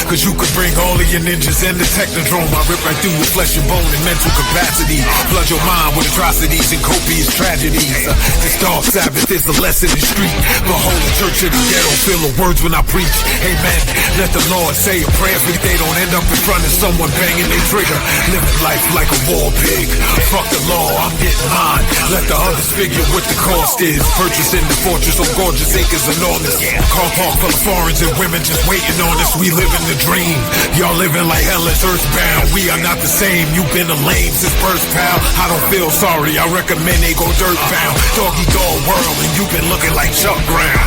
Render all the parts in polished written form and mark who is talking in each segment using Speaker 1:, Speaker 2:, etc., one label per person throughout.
Speaker 1: Cause you could bring all of your ninjas and the technodrome. I rip right through your flesh and bone and mental capacity. Flood your mind with atrocities and copious tragedies. This dark Sabbath is a lesson in street. Behold the church in the ghetto, feel the words when I preach. Amen. Let the Lord say a prayer for they don't end up in front of someone banging their trigger. Living life like a war pig. Fuck the law, I'm getting mine. Let the others figure what the cost is. Purchasing the fortress on gorgeous acres enormous. Car park full of foreigners and women just waiting on us. We living the dream. Y'all living like hell is earthbound. We are not the same. You've been a lame since birth, pal. I don't feel sorry. I recommend they go dirt bound. Doggy dog world, and you've been looking like Chuck Brown.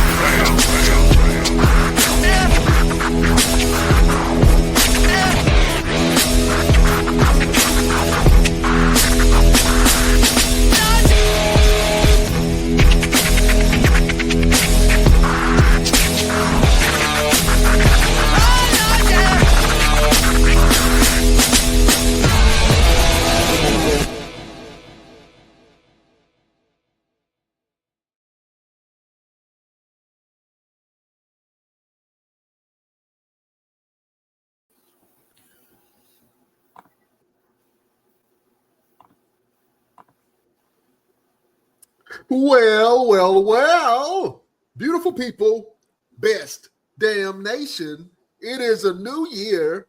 Speaker 2: Well, beautiful people, best damn nation. It is a new year.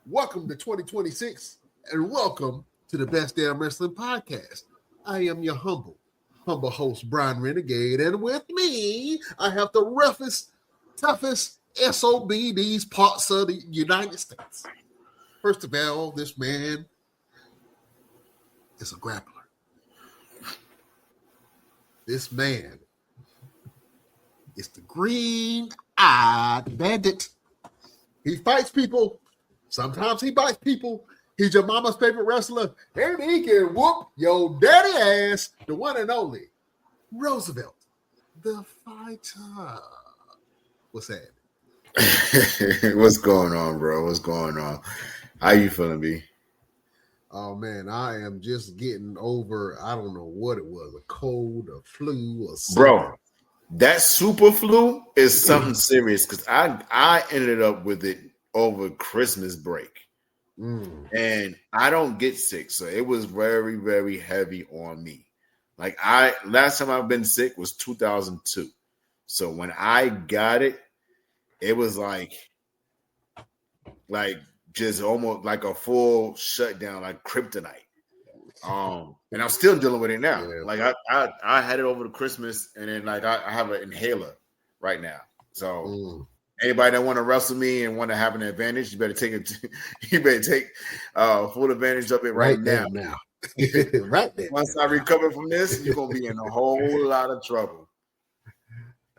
Speaker 2: Welcome to 2026 and welcome to the Best Damn Wrestling Podcast. I am your humble host, Brian Renegade, and with me, I have the roughest, toughest SOB these parts of the United States. First of all, this man is a grappler. This man is the green-eyed bandit. He fights people. Sometimes he bites people. He's your mama's favorite wrestler. And he can whoop your daddy ass. The one and only Roosevelt, the fighter. What's that?
Speaker 3: What's going on, bro? What's going on? How you feeling, B?
Speaker 2: Oh, man, I am just getting over, I don't know what it was, a cold, a flu, or something.
Speaker 3: Bro, that super flu is something serious because I ended up with it over Christmas break. And I don't get sick, so it was very, very heavy on me. Like last time I've been sick was 2002. So when I got it, it was like just almost like a full shutdown, like kryptonite. And I'm still dealing with it now. Yeah. Like I had it over the Christmas, and then like I have an inhaler right now. So anybody that want to wrestle me and want to have an advantage, you better take it. You better take full advantage of it right now.
Speaker 2: Right there.
Speaker 3: Once I recover from this, you're gonna be in a whole lot of trouble.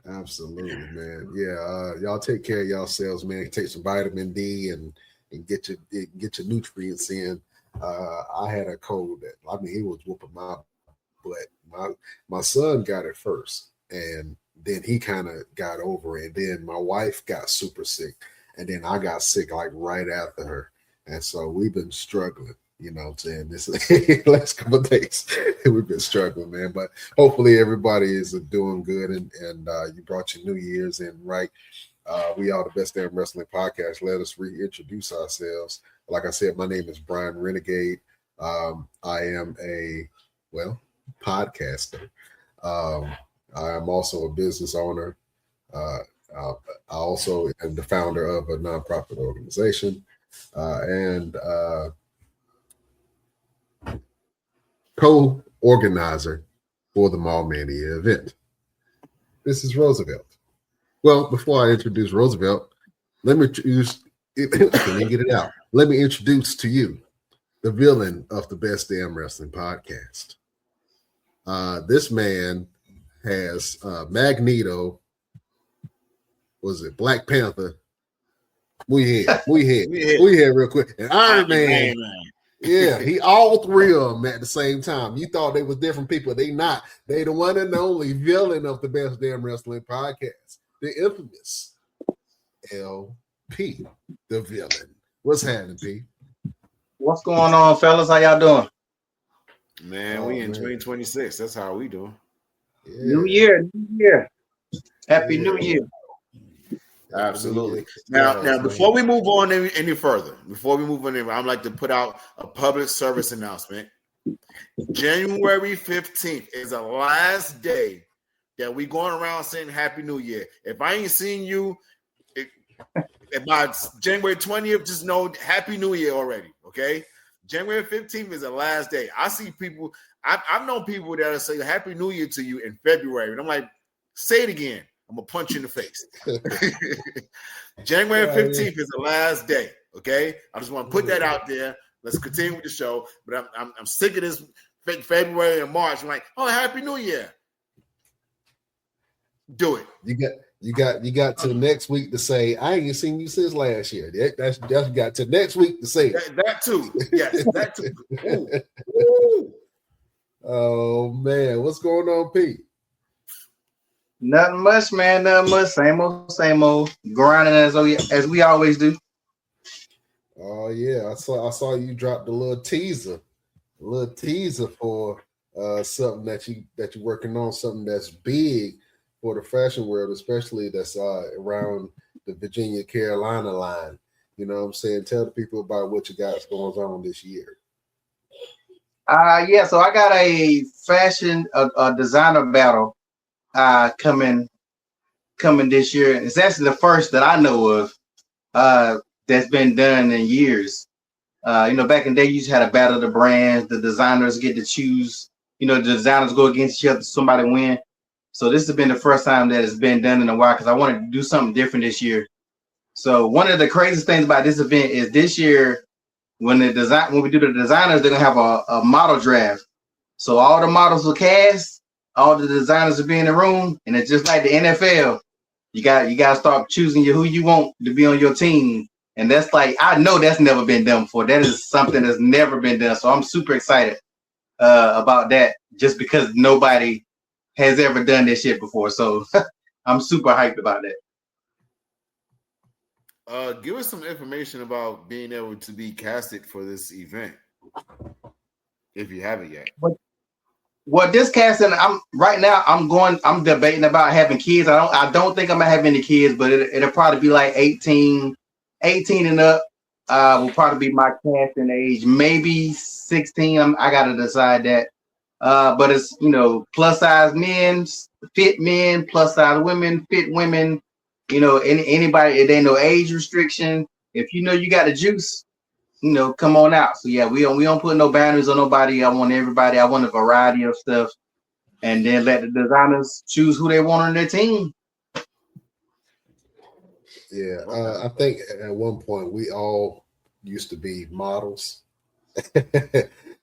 Speaker 2: Absolutely, man. Yeah, y'all take care of yourselves, man. Take some vitamin D and get your nutrients in. I had a cold that he was whooping my butt. My son got it first, and then he kind of got over it. And then my wife got super sick, and then I got sick like right after her. And so we've been struggling, you know what I'm saying? This last couple of days, we've been struggling, man. But hopefully everybody is doing good, and you brought your New Year's in right. We are the Best Damn Wrestling Podcast. Let us reintroduce ourselves. Like I said, my name is Brian Renegade. I am a podcaster. I am also a business owner. I also am the founder of a nonprofit organization and co-organizer for the Mall Mania event. This is Roosevelt. Well, before I introduce Roosevelt, let me introduce Let me introduce to you the villain of the Best Damn Wrestling Podcast. This man has Magneto. Was it Black Panther? We had real quick. And Iron Man. Yeah, he all three of them at the same time. You thought they was different people. They not. They the one and only villain of the Best Damn Wrestling Podcast. The infamous LP, the villain. What's happening, P?
Speaker 4: What's going on, fellas? How y'all doing?
Speaker 3: Man, we in 2026. That's how we doing.
Speaker 4: Yeah. New year. Happy New Year.
Speaker 3: Absolutely. Now, before we move on any further, I'd like to put out a public service announcement. January 15th is the last day that we going around saying Happy New Year. If I ain't seen you by January 20th, just know Happy New Year already, okay? January 15th is the last day. I see people, I've known people that say Happy New Year to you in February, and I'm like, say it again. I'm going to punch you in the face. January 15th is the last day, okay? I just want to put that out there. Let's continue with the show. But I'm sick of this February and March. I'm like, oh, Happy New Year. Do it.
Speaker 2: You got till next week to say, I ain't seen you since last year. That's you got till next week to say
Speaker 3: that too. Yes, that too. Ooh. Ooh.
Speaker 2: Oh, man. What's going on, Pete?
Speaker 4: Nothing much, man. Nothing much. Same old. Grinding as we always do.
Speaker 2: Oh yeah, I saw you drop a little teaser for something that you're working on, something that's big for the fashion world, especially that's around the Virginia Carolina line. You know what I'm saying? Tell the people about what you got going on this year.
Speaker 4: Yeah. So I got a fashion designer battle coming this year. It's actually the first that I know of that's been done in years. Back in the day, you just had a battle of the brands. The designers get to choose. The designers go against each other. Somebody win. So this has been the first time that it's been done in a while because I wanted to do something different this year. So one of the craziest things about this event is this year when we do the designers, they're gonna have a model draft. So all the models will cast. All the designers will be in the room, and it's just like the NFL. You got to start choosing who you want to be on your team, and that's like I know that's never been done before. That is something that's never been done. So I'm super excited about that, just because nobody has ever done this shit before. So I'm super hyped about that.
Speaker 3: Give us some information about being able to be casted for this event, if you haven't yet.
Speaker 4: Well, this casting, I'm debating about having kids. I don't think I'm gonna have any kids, but it'll probably be like 18 and up. Will probably be my casting age. Maybe 16. I gotta decide that. But it's plus size men, fit men, plus size women, fit women. Anybody. There ain't no age restriction. If you got the juice, come on out. So yeah, we don't put no boundaries on nobody. I want everybody. I want a variety of stuff, and then let the designers choose who they want on their team.
Speaker 2: Yeah, I think at one point we all used to be models,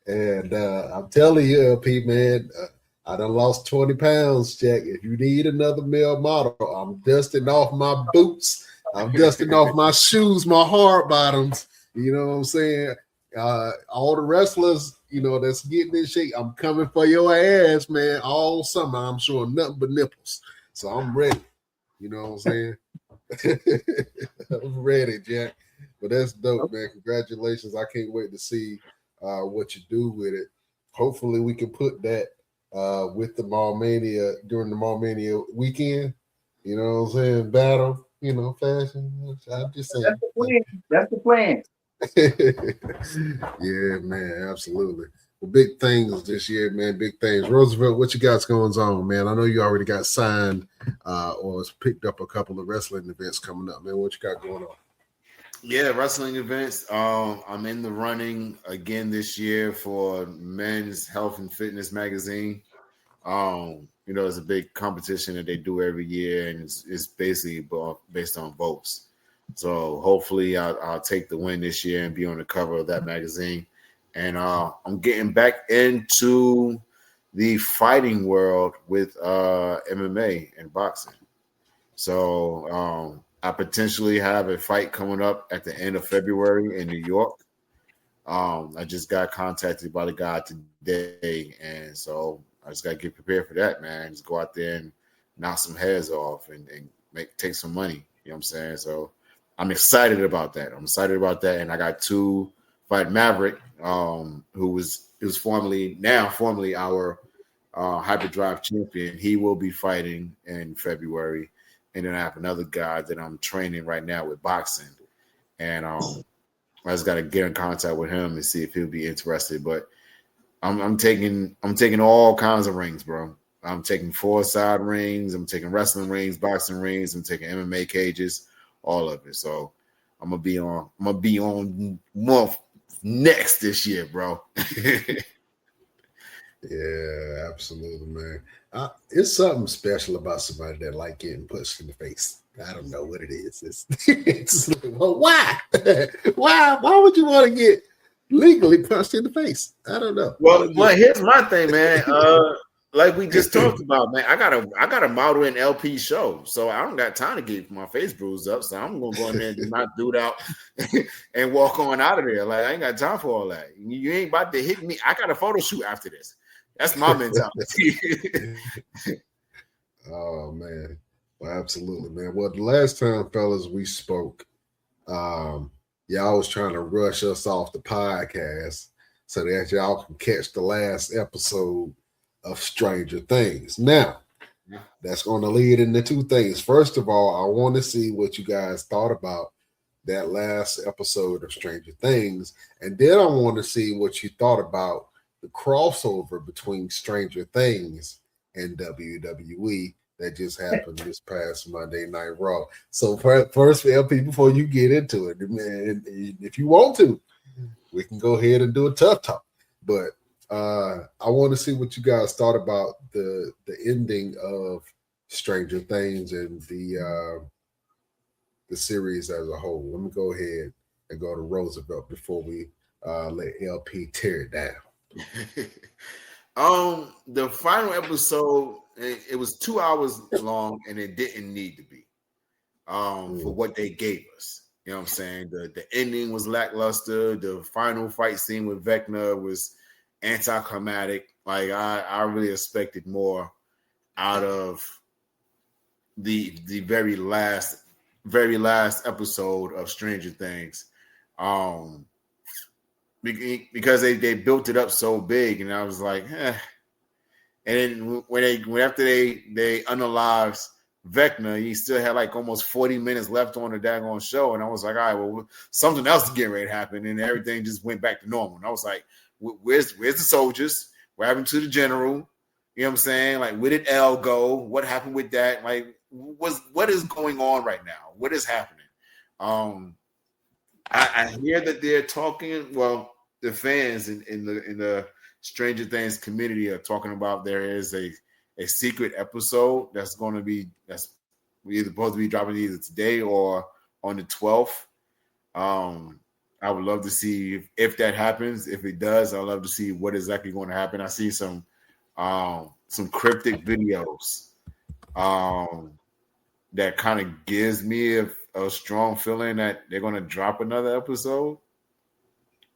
Speaker 2: and I'm telling you, Pete, man, I done lost 20 pounds, Jack. If you need another male model, I'm dusting off my boots. I'm dusting off my shoes, my hard bottoms. You know what I'm saying? All the wrestlers, that's getting in shape. I'm coming for your ass, man. All summer, I'm showing nothing but nipples. So I'm ready. You know what I'm saying? I'm ready, Jack. But that's dope, man. Congratulations. I can't wait to see what you do with it. Hopefully we can put that with the Mania during the Mania weekend. You know what I'm saying? Battle, fashion. I'm just saying.
Speaker 4: That's the plan.
Speaker 2: Yeah, man, absolutely. Well, big things this year, man. Big things. Roosevelt, what you got going on, man? I know you already got signed or has picked up a couple of wrestling events coming up, man. What you got going on?
Speaker 3: Yeah, wrestling events. I'm in the running again this year for Men's Health and Fitness magazine. It's a big competition that they do every year, and it's basically based on votes. So hopefully I'll take the win this year and be on the cover of that magazine. And I'm getting back into the fighting world with MMA and boxing. So I potentially have a fight coming up at the end of February in New York. I just got contacted by the guy today, and so I just got to get prepared for that, man. Just go out there and knock some heads off and take some money. You know what I'm saying? So I'm excited about that. And I got to fight Maverick, who was formerly our Hyperdrive champion. He will be fighting in February. and then I have another guy that I'm training right now with boxing, and I just got to get in contact with him and see if he'll be interested. But I'm taking all kinds of rings, bro. I'm taking 4-side rings. I'm taking wrestling rings, boxing rings. I'm taking MMA cages, all of it. So I'm gonna be on month next this year, bro.
Speaker 2: Yeah, absolutely, man. It's something special about somebody that like getting punched in the face. I don't know what it is. It's like, well, why? Why would you want to get legally punched in the face? I don't know.
Speaker 3: Well, here's my thing, man. Like we just talked about, man. I got a model in LP show, so I don't got time to get my face bruised up. So I'm gonna go in there and knock dude out and walk on out of there. Like I ain't got time for all that. You ain't about to hit me. I got a photo shoot after this. That's my mentality.
Speaker 2: Oh man. Well, absolutely, man. Well, the last time, fellas, we spoke, y'all was trying to rush us off the podcast so that y'all can catch the last episode of Stranger Things. Now, that's going to lead into two things. First of all, I want to see what you guys thought about that last episode of Stranger Things, and then I want to see what you thought about the crossover between Stranger Things and WWE that just happened this past Monday Night Raw. So first, LP, before you get into it, man, if you want to, we can go ahead and do a tough talk. But I want to see what you guys thought about the ending of Stranger Things and the series as a whole. Let me go ahead and go to Roosevelt before we let LP tear it down.
Speaker 3: The final episode, it was 2 hours long, and it didn't need to be for what they gave us. You know what I'm saying? The ending was lackluster. The final fight scene with Vecna was anticlimactic. Like I really expected more out of the very last episode of Stranger Things. Because they built it up so big, and I was like, eh. And then after they unalived Vecna, he still had like almost 40 minutes left on the daggone show, and I was like, all right, well, something else is getting ready to happen, and everything just went back to normal. And I was like, where's the soldiers? What happened to the general? You know what I'm saying? Like, where did Elle go? What happened with that? Like, what is going on right now? What is happening? I hear that they're talking. Well, the fans in the Stranger Things community are talking about there is a secret episode that's either supposed to be dropping either today or on the 12th. I would love to see if that happens. If it does, I'd love to see what exactly going to happen. I see some cryptic videos that kind of gives me a strong feeling that they're going to drop another episode.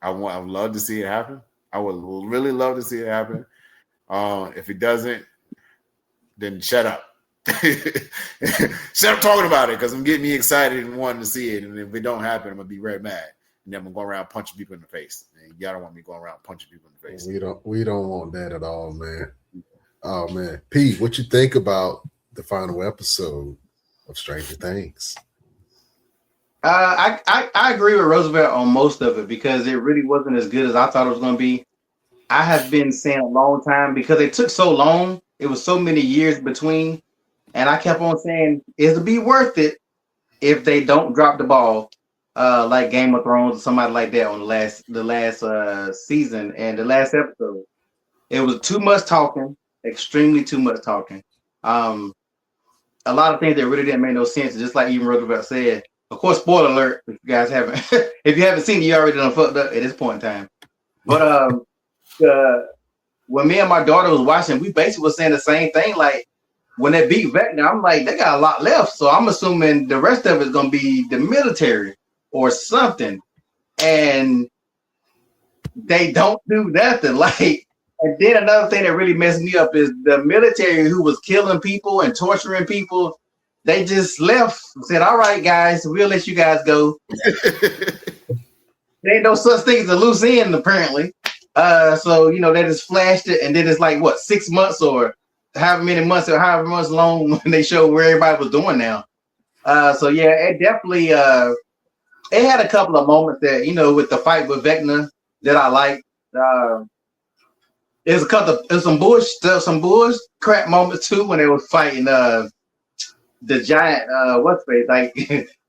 Speaker 3: I would love to see it happen. I would really love to see it happen. If it doesn't, then shut up. Shut up talking about it, because I'm getting me excited and wanting to see it. And if it don't happen, I'm going to be very mad. And then I'm going to go around punching people in the face. And y'all don't want me going around punching people in the face.
Speaker 2: We don't want that at all, man. Oh, man. Pete, what you think about the final episode of Stranger Things?
Speaker 4: I agree with Roosevelt on most of it, because it really wasn't as good as I thought it was going to be. I have been saying a long time, because it took so long. It was so many years between. And I kept on saying it'll be worth it if they don't drop the ball, like Game of Thrones or somebody like that on the last season and the last episode. It was too much talking, extremely too much talking. A lot of things that really didn't make no sense. Just like even Roosevelt said. Of course, spoiler alert, if you guys haven't if you haven't seen it, you already done fucked up at this point in time. But when me and my daughter was watching, we basically was saying the same thing. Like when they beat Vecna, I'm like, they got a lot left. So I'm assuming the rest of it's gonna be the military or something. And they don't do nothing. Like, and then another thing that really messed me up is the military who was killing people and torturing people. They just left and said, all right, guys, we'll let you guys go. There ain't no such thing as a loose end, apparently. So, they just flashed it. And then it's like, what, 6 months or however many months or however much long when they showed where everybody was doing now. So yeah, it definitely it had a couple of moments that, you know, with the fight with Vecna that I liked. There's some bullshit crap moments too when they were fighting the giant what's face, like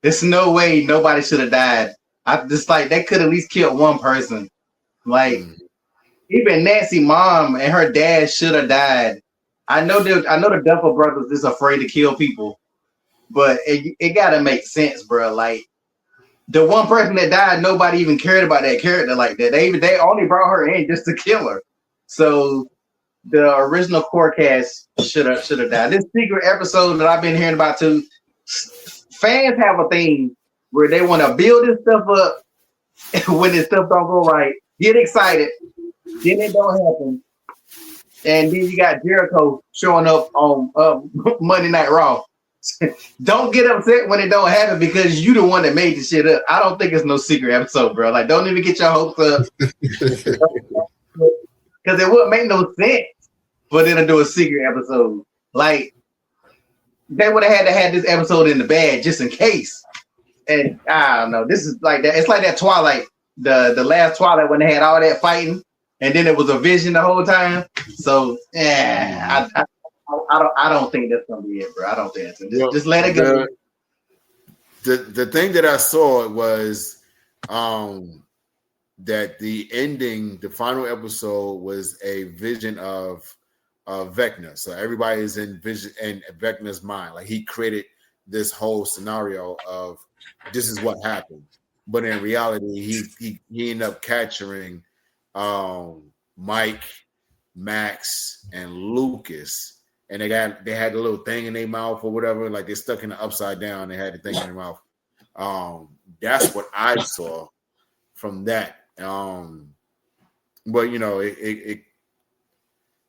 Speaker 4: there's no way nobody should have died. I just like they could at least kill one person. Like even Nancy mom and her dad should have died. I know the Duffer brothers is afraid to kill people, but it gotta make sense, bro. Like the one person that died, nobody even cared about that character like that. They only brought her in just to kill her. So the original core cast should have died. This secret episode that I've been hearing about too, fans have a thing where they want to build this stuff up, and when this stuff don't go right, get excited, then it don't happen, and then you got Jericho showing up on Monday Night Raw. Don't get upset when it don't happen because you the one that made the shit up. I don't think it's no secret episode, bro. Like, don't even get your hopes up. Because it wouldn't make no sense for them to do a secret episode. Like, they would have had to have this episode in the bag just in case. And I don't know. This is like that. It's like that Twilight, the last Twilight when they had all that fighting, and then it was a vision the whole time. So, I don't think that's gonna be it, bro. I don't think that's it. Just let it go.
Speaker 3: The thing that I saw was that the ending, the final episode, was a vision of Vecna. So everybody is in vision in Vecna's mind. Like he created this whole scenario of this is what happened, but in reality, he ended up capturing Mike, Max, and Lucas. And they had the little thing in their mouth or whatever, like they're stuck in the upside down. They had the thing in their mouth. That's what I saw from that. But you know, if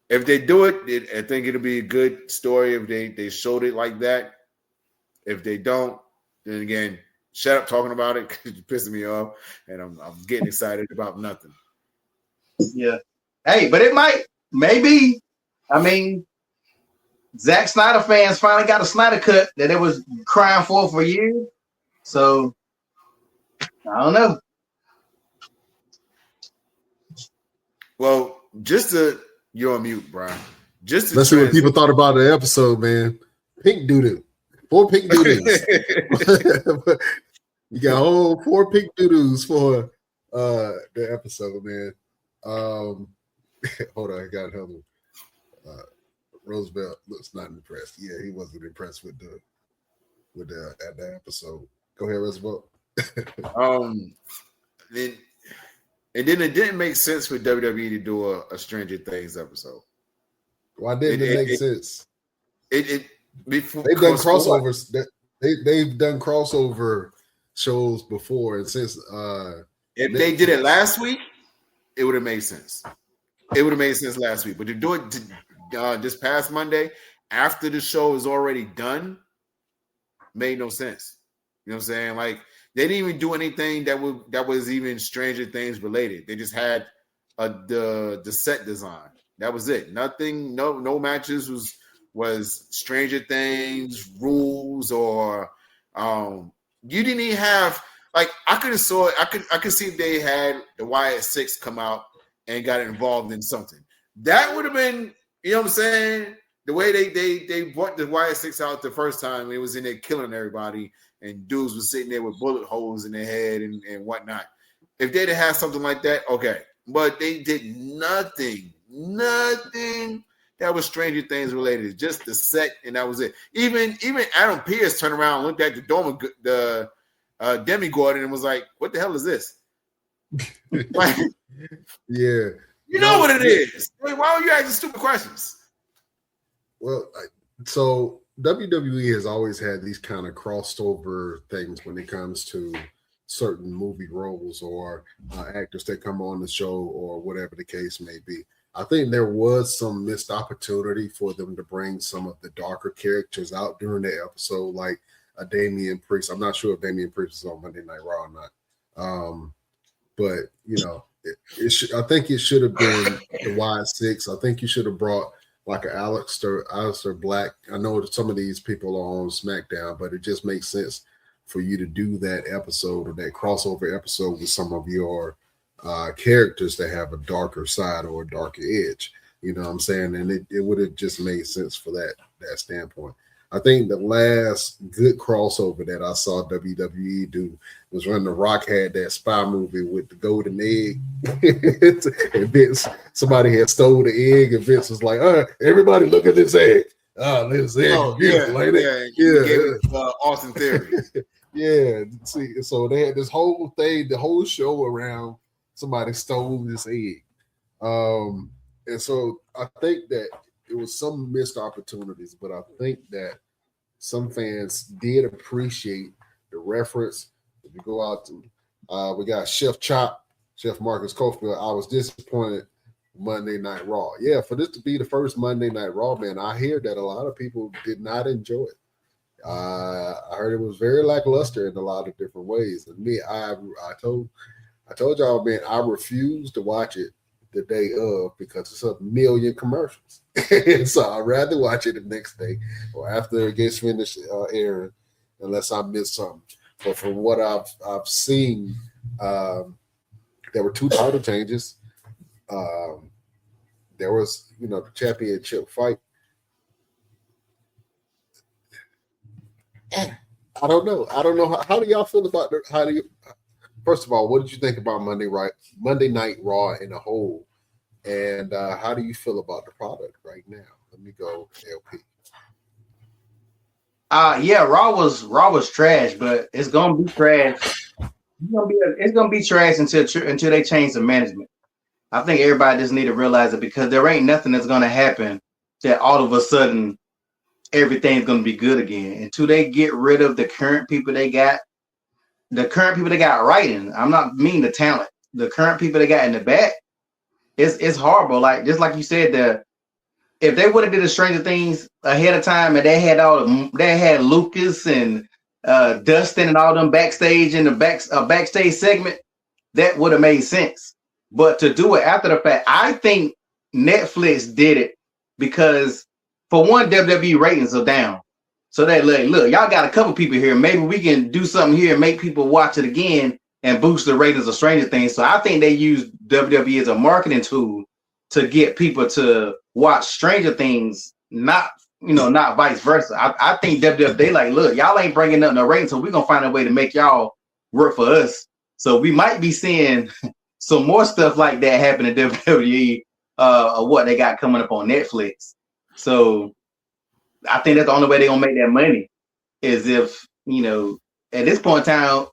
Speaker 3: they do it, I think it'll be a good story if they showed it like that. If they don't, then again, shut up talking about it because you're pissing me off, and I'm getting excited about nothing.
Speaker 4: Yeah. Hey, but it might, maybe. I mean, Zack Snyder fans finally got a Snyder cut that they was crying for years. So I don't know.
Speaker 3: Well, you're on mute, Brian.
Speaker 2: Let's see what people thought about the episode, man. Pink doo-doo. 4 pink doo-doos. You got whole 4 pink doo-doos for the episode, man. Hold on, I got another one. Roosevelt looks not impressed. Yeah, he wasn't impressed with the episode. Go ahead, Roosevelt.
Speaker 3: Then it didn't make sense for WWE to do a Stranger Things episode.
Speaker 2: Why didn't it make sense?
Speaker 3: They've
Speaker 2: done crossovers. They've done crossover shows before, and since
Speaker 3: if they did it last week, it would have made sense. It would have made sense last week, but to do it this past Monday after the show is already done made no sense. You know what I'm saying? Like they didn't even do anything that was even Stranger Things related. They just had the set design. That was it. Nothing. No matches was Stranger Things rules or you didn't even have like I could see if they had the Wyatt Six come out and got involved in something. That would have been, you know what I'm saying? The way they brought the Wyatt Six out the first time, it was in there killing everybody, and dudes was sitting there with bullet holes in their head and whatnot. If they'd have had something like that, okay. But they did nothing that was Stranger Things related. Just the set, and that was it. Even Adam Pearce turned around and looked at the Demigod and was like, "What the hell is this?" Like,
Speaker 2: yeah,
Speaker 3: you know what it is. Why are you asking stupid questions?
Speaker 2: Well, so WWE has always had these kind of crossover things when it comes to certain movie roles or actors that come on the show or whatever the case may be. I think there was some missed opportunity for them to bring some of the darker characters out during the episode, like a Damian Priest. I'm not sure if Damian Priest is on Monday Night Raw or not. But, you know, I think it should have been the Wyatt Six. I think you should have brought like an Aleister Black. I know that some of these people are on SmackDown, but it just makes sense for you to do that episode or that crossover episode with some of your characters that have a darker side or a darker edge. You know what I'm saying? And it would have just made sense for that standpoint. I think the last good crossover that I saw WWE do was when The Rock had that spy movie with the golden egg. And Vince, somebody had stole the egg, and Vince was like, everybody look at this egg. This egg beautiful, ain't it?
Speaker 3: Yeah. Gave it Austin Theory.
Speaker 2: Yeah. See, so they had this whole thing, the whole show around somebody stole this egg. And so I think that it was some missed opportunities, but I think that some fans did appreciate the reference. If you go out to, we got Chef Marcus Cofield. I was disappointed Monday Night Raw. Yeah, for this to be the first Monday Night Raw, man, I hear that a lot of people did not enjoy it. I heard it was very lackluster in a lot of different ways. And me, I told y'all, man, I refused to watch it the day of because it's a million commercials. So I'd rather watch it the next day or after it gets finished airing, unless I miss something. But from what I've seen, there were 2 title changes. There was, the championship fight. I don't know. How do y'all feel about it? First of all, what did you think about Monday Night Raw in a whole? And how do you feel about the product right now? Let me go, LP.
Speaker 4: Yeah, Raw was trash, but it's gonna be trash. It's gonna be trash until they change the management. I think everybody just need to realize it, because there ain't nothing that's gonna happen that all of a sudden everything's gonna be good again until they get rid of the current people they got. The current people they got writing. I'm not mean the talent. The current people they got in the back. It's horrible. Like, just like you said, if they would have did the Stranger Things ahead of time and they had Lucas and Dustin and all them backstage in the backstage segment, that would have made sense. But to do it after the fact, I think Netflix did it because, for one, WWE ratings are down. So they look, y'all got a couple people here. Maybe we can do something here and make people watch it again and boost the ratings of Stranger Things. So I think they use WWE as a marketing tool to get people to watch Stranger Things, not vice versa. I think WWE, they like, look, y'all ain't bringing up no ratings, so we're going to find a way to make y'all work for us. So we might be seeing some more stuff like that happen in WWE, of what they got coming up on Netflix. So I think that's the only way they're going to make that money is if, at this point in time,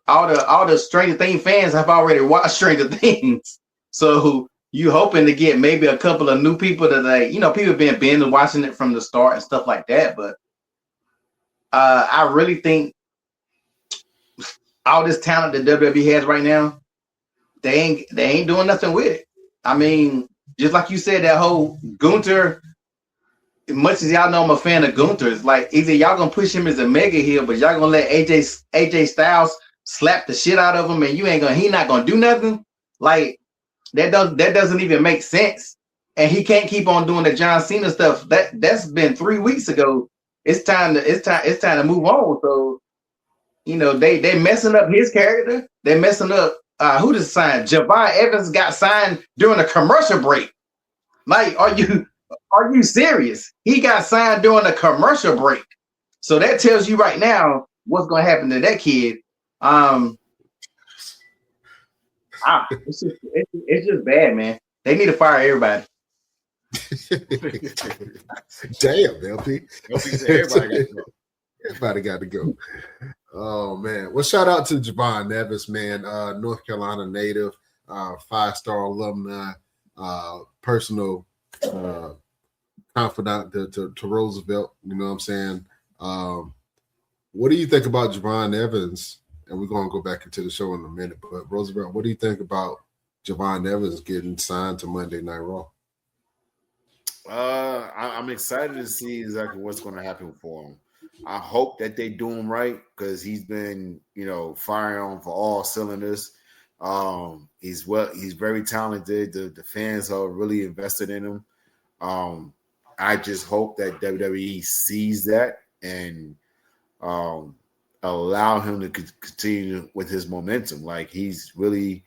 Speaker 4: all the Stranger Things fans have already watched Stranger Things. So you hoping to get maybe a couple of new people that people been binge watching it from the start and stuff like that. But I really think all this talent that WWE has right now, they ain't doing nothing with it. I mean, just like you said, that whole Gunther, as much as y'all know I'm a fan of Gunther, it's like either y'all gonna push him as a mega heel, but y'all gonna let AJ Styles slap the shit out of him, and he not gonna do nothing. Like that doesn't even make sense. And he can't keep on doing the John Cena stuff. That's been 3 weeks ago. It's time to move on. So they messing up his character. They messing up who just signed. Javon Evans got signed during a commercial break. Like, are you serious? He got signed during a commercial break. So that tells you right now what's gonna happen to that kid. It's just bad, man. They need to fire everybody.
Speaker 2: Damn, LP. Everybody got to go. Oh man. Well, shout out to Javon Evans, man. North Carolina native, 5-star alumni, personal confidant to Roosevelt. You know what I'm saying? What do you think about Javon Evans? And we're going to go back into the show in a minute. But Roosevelt, what do you think about Javon Evans getting signed to Monday Night Raw?
Speaker 3: I'm excited to see exactly what's going to happen for him. I hope that they do him right because he's been, firing on for all cylinders. He's very talented. The fans are really invested in him. I just hope that WWE sees that and allow him to continue with his momentum. Like, he's really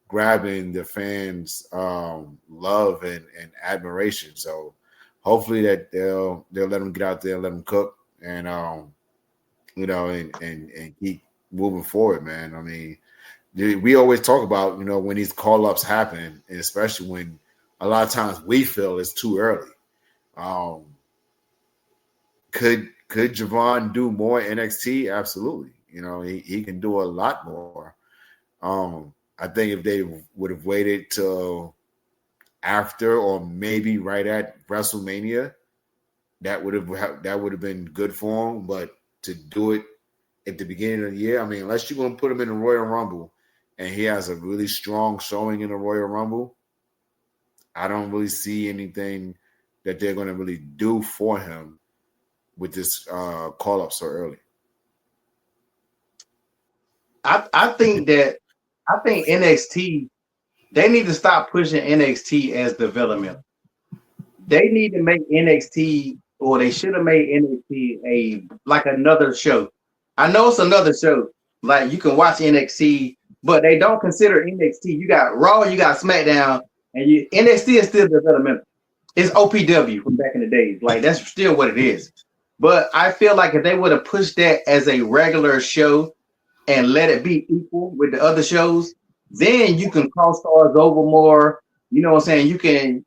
Speaker 3: grabbing the fans' love and admiration. So hopefully that they'll let him get out there and let him cook and and keep moving forward, man. I mean, we always talk about, when these call-ups happen, and especially when a lot of times we feel it's too early. Could Javon do more NXT? Absolutely. He can do a lot more. I think if they would have waited till after or maybe right at WrestleMania, that would have been good for him. But to do it at the beginning of the year, I mean, unless you're going to put him in the Royal Rumble and he has a really strong showing in the Royal Rumble, I don't really see anything that they're going to really do for him with this call-up so early.
Speaker 4: I think NXT, they need to stop pushing NXT as development. They need to make NXT, or they should have made NXT like another show. I know it's another show. Like, you can watch NXT, but they don't consider NXT. You got Raw, you got SmackDown, and NXT is still developmental. It's OPW from back in the days. Like, that's still what it is. But I feel like if they would have pushed that as a regular show and let it be equal with the other shows, then you can cross stars over more. You know what I'm saying? You can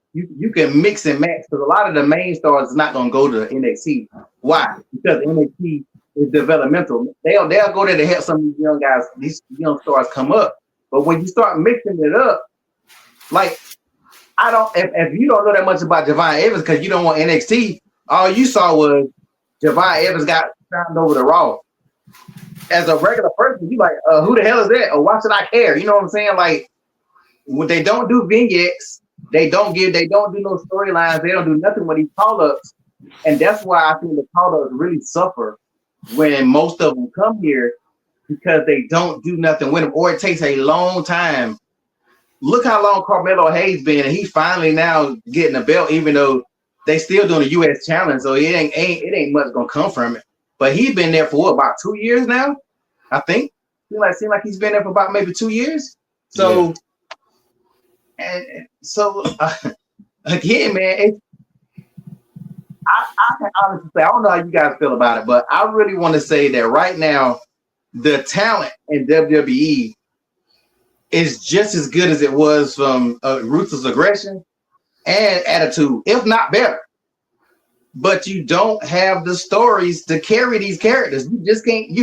Speaker 4: mix and match, because a lot of the main stars is not going to go to NXT. Why? Because NXT is developmental. They'll go there to help some of these young guys, these young stars come up. But when you start mixing it up, like, if you don't know that much about Javon Evans because you don't want NXT, all you saw was Javon Evans got signed over to Raw. As a regular person, you like, who the hell is that? Or why should I care? You know what I'm saying? Like, when they don't do vignettes, they don't do no storylines, they don't do nothing with these call-ups. And that's why I think the call-ups really suffer when most of them come here, because they don't do nothing with them, or it takes a long time. Look how long Carmelo Hayes been, and he finally now getting a belt, even though they still doing a U.S. challenge, so it ain't much gonna come from it. But he's been there for what, about 2 years now, I think. Seem like he's been there for about maybe 2 years. So, again, man, I can honestly say, I don't know how you guys feel about it, but I really want to say that right now, the talent in WWE is just as good as it was from Ruthless Aggression and Attitude, if not better. But you don't have the stories to carry these characters. You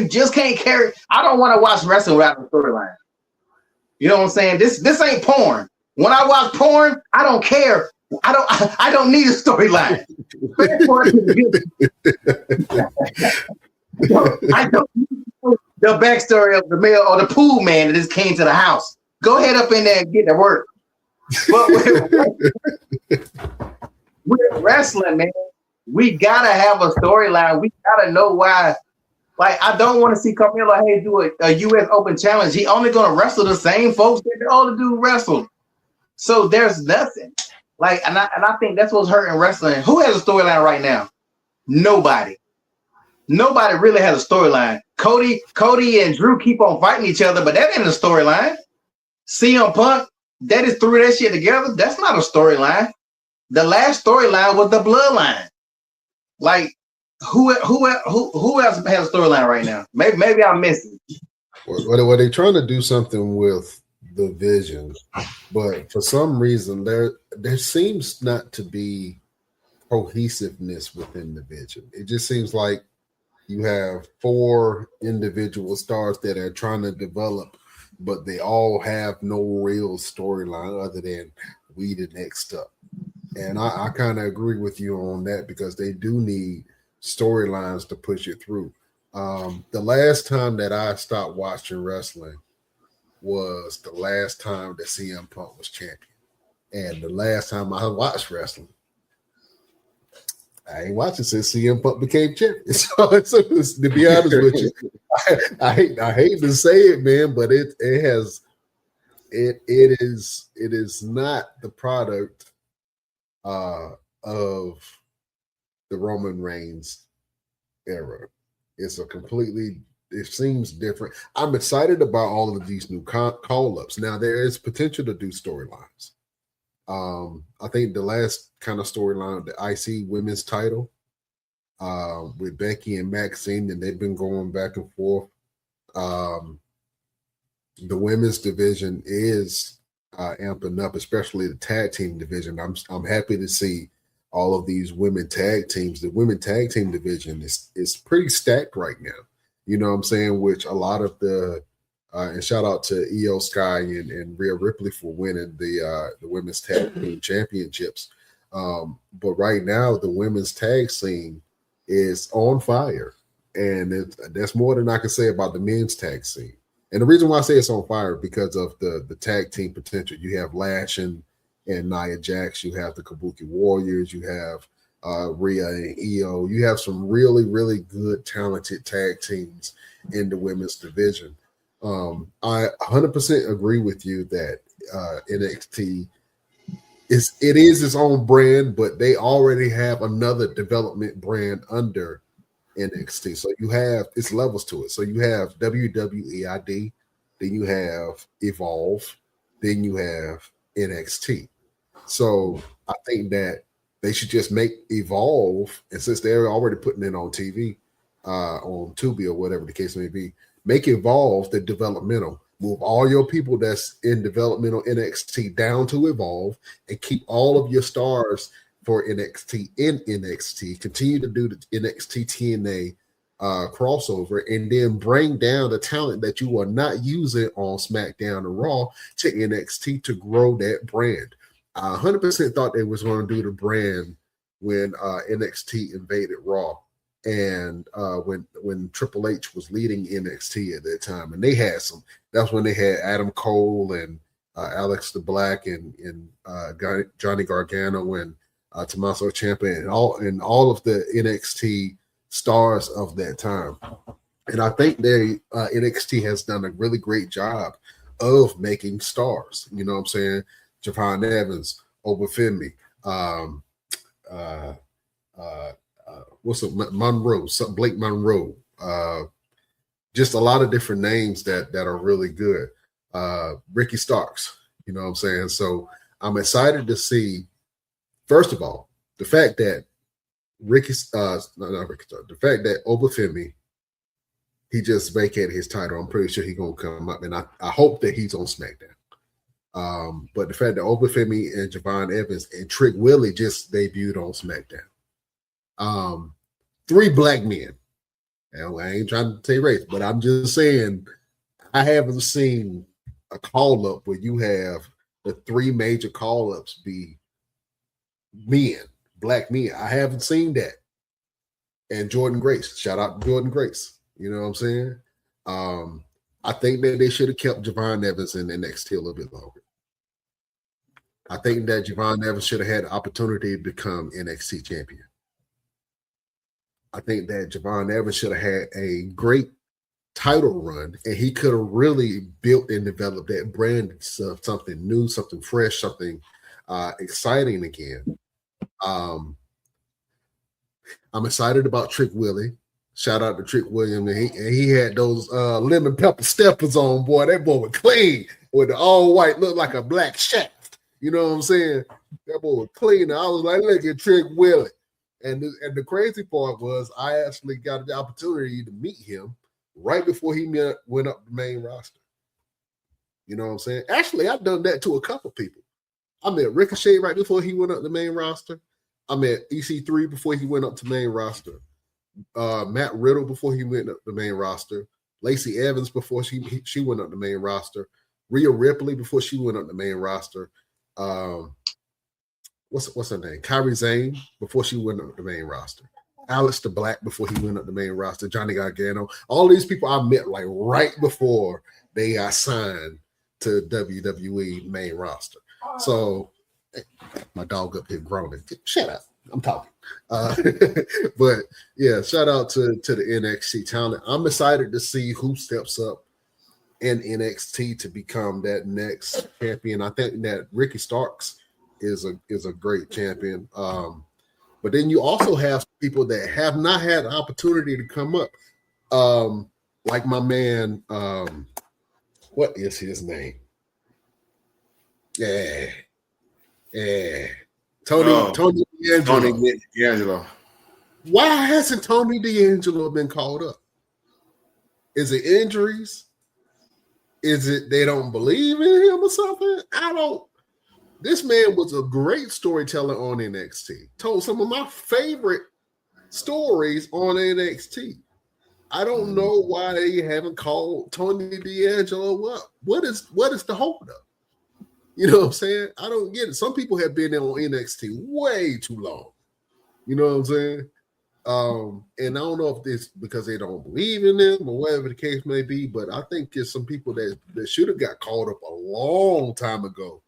Speaker 4: just can't carry. I don't want to watch wrestling without the storyline. You know what I'm saying? This ain't porn. When I watch porn, I don't care. I don't need a storyline. I don't need the backstory of the male or the pool man that just came to the house. Go ahead up in there and get to work. But with wrestling, man, we gotta have a storyline. We gotta know why. Like, I don't want to see Carmelo Hayes do a U.S. Open Challenge. He only gonna wrestle the same folks that all the dudes wrestle. So there's nothing. Like, and I think that's what's hurting wrestling. Who has a storyline right now? Nobody. Nobody really has a storyline. Cody and Drew keep on fighting each other, but that ain't a storyline. CM Punk, that is threw that shit together. That's not a storyline. The last storyline was the Bloodline. Like, who else has a storyline right now? Maybe I'm missing.
Speaker 2: Well, they're trying to do something with the Vision, but for some reason there seems not to be cohesiveness within the Vision. It just seems like you have 4 individual stars that are trying to develop, but they all have no real storyline other than we the next up. And I kind of agree with you on that, because they do need storylines to push it through. The last time that I stopped watching wrestling was the last time that CM Punk was champion. And the last time I watched wrestling, I ain't watching since CM Punk became champion. So to be honest with you, I hate to say it, man, but it is not the product of the Roman Reigns era. It's a completely, it seems different. I'm excited about all of these new call-ups. Now, there is potential to do storylines. I think the last kind of storyline, the IC women's title, with Becky and Maxine, and they've been going back and forth. The women's division is amping up, especially the tag team division. I'm happy to see all of these women tag teams. The women tag team division is pretty stacked right now. You know what I'm saying? Which a lot of the and shout out to Io Sky and Rhea Ripley for winning the women's tag team championships. But right now, the women's tag scene is on fire, and that's more than I can say about the men's tag scene. And the reason why I say it's on fire because of the tag team potential. You have Lash and Nia Jax. You have the Kabuki Warriors. You have Rhea and Io. You have some really, really good, talented tag teams in the women's division. I 100% agree with you that NXT is its own brand, but they already have another development brand under NXT. So you have, it's levels to it. So you have WWEID, then you have Evolve, then you have NXT. So I think that they should just make Evolve, and since they're already putting it on TV, on Tubi or whatever the case may be, make Evolve the developmental. Move all your people that's in developmental NXT down to Evolve, and keep all of your stars for NXT in NXT. Continue to do the NXT TNA crossover, and then bring down the talent that you are not using on SmackDown and Raw to NXT to grow that brand. I 100% thought they was going to do the brand when NXT invaded Raw, and when Triple H was leading NXT at that time, and they had some. That's when they had Adam Cole and Alex the Black and Johnny Gargano and Tommaso Ciampa and all of the NXT stars of that time. And I think NXT has done a really great job of making stars. You know what I'm saying? Javon Evans, Obafemi, Monroe, Blake Monroe, just a lot of different names that are really good. Ricky Starks, you know what I'm saying? So I'm excited to see, first of all, the fact that the fact that Obafemi, he just vacated his title. I'm pretty sure he's gonna come up, and I hope that he's on SmackDown. But the fact that Obafemi and Javon Evans and Trick Willie just debuted on SmackDown. 3 black men. And I ain't trying to say race, but I'm just saying I haven't seen a call-up where you have the 3 major call-ups be men, black men. I haven't seen that. And Jordan Grace. Shout out to Jordan Grace. You know what I'm saying? I think that they should have kept Javon Evans in NXT a little bit longer. I think that Javon Evans should have had the opportunity to become NXT champion. I think that Javon Evans should have had a great title run, and he could have really built and developed that brand of something new, something fresh, something exciting again. I'm excited about Trick Willie. Shout out to Trick William. And he had those lemon pepper steppers on, boy. That boy was clean with the all white, looked like a black shaft. You know what I'm saying? That boy was clean. I was like, look at Trick Willie. And the crazy part was I actually got the opportunity to meet him right before he went up the main roster. You know what I'm saying? Actually, I've done that to a couple people. I met Ricochet right before he went up the main roster. I met EC3 before he went up to main roster. Matt Riddle before he went up the main roster. Lacey Evans before she went up the main roster. Rhea Ripley before she went up the main roster. What's her name? Kairi Sane before she went up the main roster. Aleister Black before he went up the main roster. Johnny Gargano. All these people I met like right before they got signed to WWE main roster. So my dog up here groaning. Shut up. I'm talking. But yeah, shout out to the NXT talent. I'm excited to see who steps up in NXT to become that next champion. I think that Ricky Starks is a great champion. But then you also have people that have not had the opportunity to come up. Like my man, what is his name? Yeah. Tony D'Angelo.
Speaker 3: Tony D'Angelo.
Speaker 2: Why hasn't Tony D'Angelo been called up? Is it injuries? Is it they don't believe in him or something? This man was a great storyteller on NXT. Told some of my favorite stories on NXT. I don't know why they haven't called Tony D'Angelo up. What is the holdup? You know what I'm saying? I don't get it. Some people have been there on NXT way too long. You know what I'm saying? And I don't know if this because they don't believe in them or whatever the case may be, but I think there's some people that should have got called up a long time ago.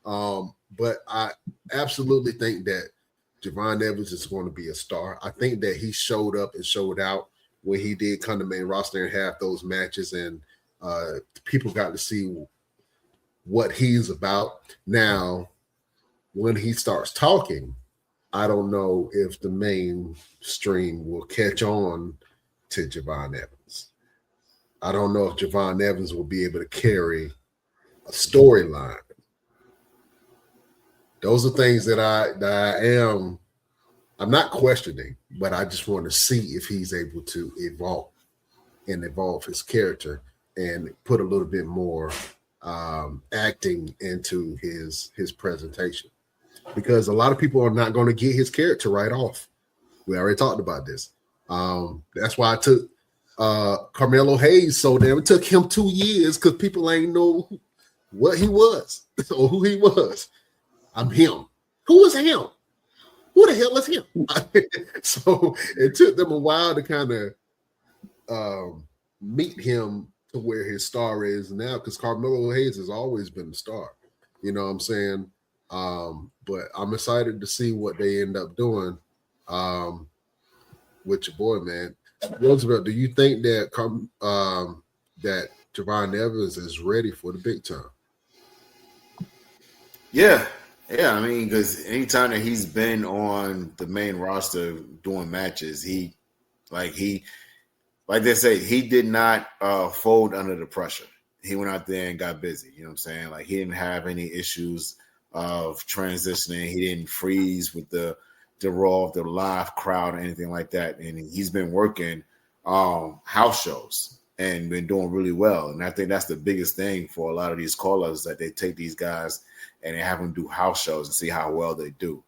Speaker 2: But I absolutely think that Javon Evans is going to be a star. I think that he showed up and showed out when he did come to main roster and have those matches, and people got to see what he's about. Now, when he starts talking, I don't know if the mainstream will catch on to Javon Evans. I don't know if Javon Evans will be able to carry a storyline. Those are things that I'm not questioning, but I just want to see if he's able to evolve his character and put a little bit more acting into his presentation. Because a lot of people are not going to get his character right off. We already talked about this. That's why I took Carmelo Hayes so damn. It took him 2 years because people ain't know what he was or who he was. I'm him. Who is him? Who the hell is him? So it took them a while to kind of meet him to where his star is now, because Carmelo Hayes has always been a star. You know what I'm saying? But I'm excited to see what they end up doing with your boy, man. Roosevelt, do you think that that Javon Evans is ready for the big time?
Speaker 3: Yeah. I mean, because anytime that he's been on the main roster doing matches, like they say, he did not fold under the pressure. He went out there and got busy. You know what I'm saying? Like, he didn't have any issues of transitioning. He didn't freeze with the Raw, the live crowd, or anything like that. And he's been working house shows and been doing really well. And I think that's the biggest thing for a lot of these callers, that they take these guys and they have them do house shows and see how well they do.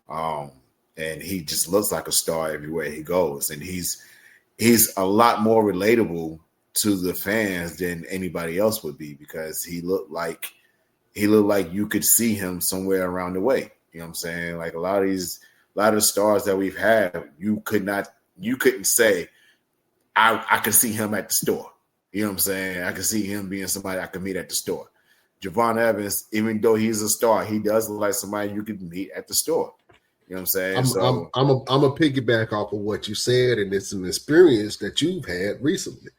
Speaker 3: And he just looks like a star everywhere he goes. And he's a lot more relatable to the fans than anybody else would be, because he looked like you could see him somewhere around the way. You know what I'm saying? Like, a lot of stars that we've had, you couldn't say, I could see him at the store. You know what I'm saying? I could see him being somebody I could meet at the store. Javon Evans, even though he's a star, he does look like somebody you could meet at the store. You know what I'm saying?
Speaker 2: I'm a piggyback off of what you said, and it's an experience that you've had recently.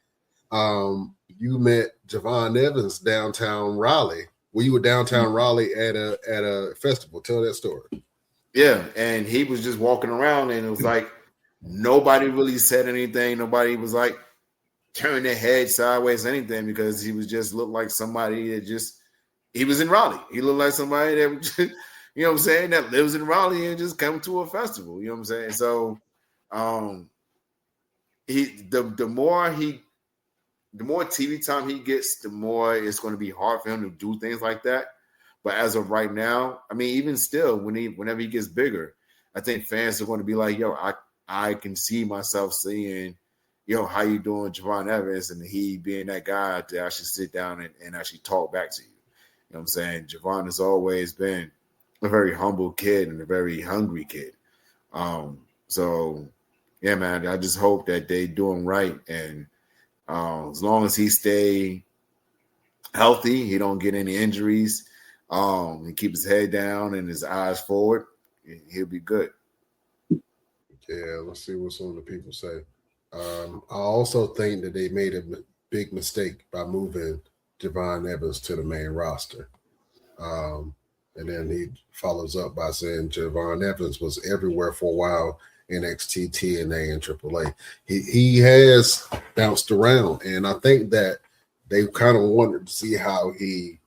Speaker 2: You met Javon Evans downtown Raleigh. Well, you were downtown Raleigh at a festival. Tell that story.
Speaker 3: Yeah, and he was just walking around, and it was like nobody really said anything. Nobody was like turning their head sideways, anything, because he was just looked like somebody that he was in Raleigh. He looked like somebody that was, you know what I'm saying, that lives in Raleigh and just come to a festival. You know what I'm saying? So, the more TV time he gets, the more it's going to be hard for him to do things like that. But as of right now, I mean, even still, whenever he gets bigger, I think fans are going to be like, yo, I can see myself seeing, yo, how you doing, Javon Evans, and he being that guy to actually sit down and actually talk back to you. You know what I'm saying? Javon has always been a very humble kid and a very hungry kid. So, yeah, man, I just hope that they do him right. And as long as he stay healthy, he don't get any injuries, he keep his head down and his eyes forward, he'll be good.
Speaker 2: Yeah, let's see what some of the people say. I also think that they made a big mistake by moving Javon Evans to the main roster. And then he follows up by saying Javon Evans was everywhere for a while, NXT, TNA, and AAA. He has bounced around, and I think that they kind of wanted to see how he,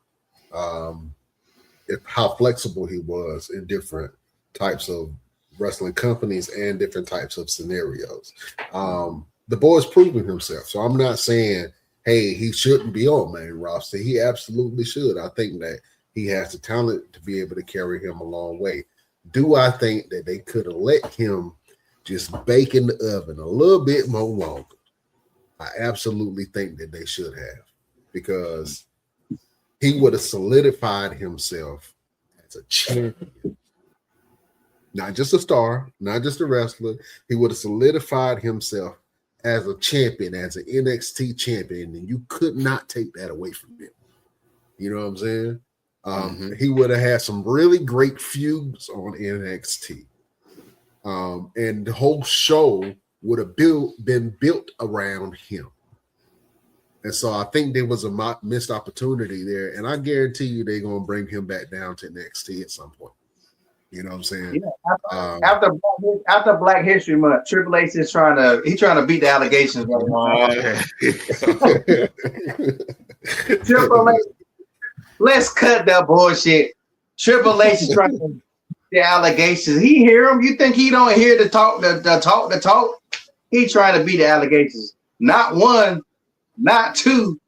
Speaker 2: how flexible he was in different types of wrestling companies and different types of scenarios. The boy's proven himself, so I'm not saying, hey, he shouldn't be on main roster. He absolutely should. I think that he has the talent to be able to carry him a long way. Do I think that they could have let him just bake in the oven a little bit more longer? I absolutely think that they should have, because he would have solidified himself as a champion. Not just a star, not just a wrestler. He would have solidified himself as a champion, as an NXT champion, and you could not take that away from him. You know what I'm saying? He would have had some really great feuds on NXT. And the whole show would have been built around him. And so I think there was a missed opportunity there. And I guarantee you they're going to bring him back down to NXT at some point. You know what I'm saying?
Speaker 4: Yeah, after Black History Month, Triple H is trying to beat the allegations. Triple H, let's cut that bullshit. Triple H is trying to beat the allegations. He hear them. You think he don't hear the talk? The talk. He trying to beat the allegations. Not one, not two,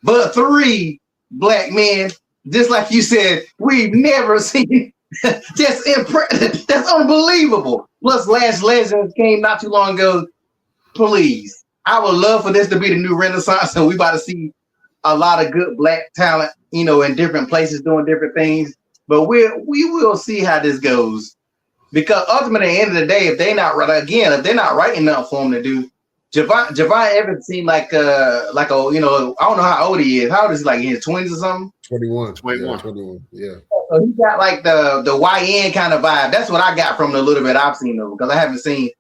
Speaker 4: but three black men. Just like you said, we've never seen. That's impressive. That's unbelievable. Plus, Last Legends came not too long ago. Please, I would love for this to be the new Renaissance, and we about to see a lot of good black talent, in different places doing different things. But we will see how this goes, because ultimately, at the end of the day, if they're not writing nothing for him to do, Javon Evans seemed like a I don't know how old he is. How old is he? Like in his 20s or something?
Speaker 2: 21. Yeah.
Speaker 4: So he got like the YN kind of vibe. That's what I got from the little bit I've seen of him, because I seen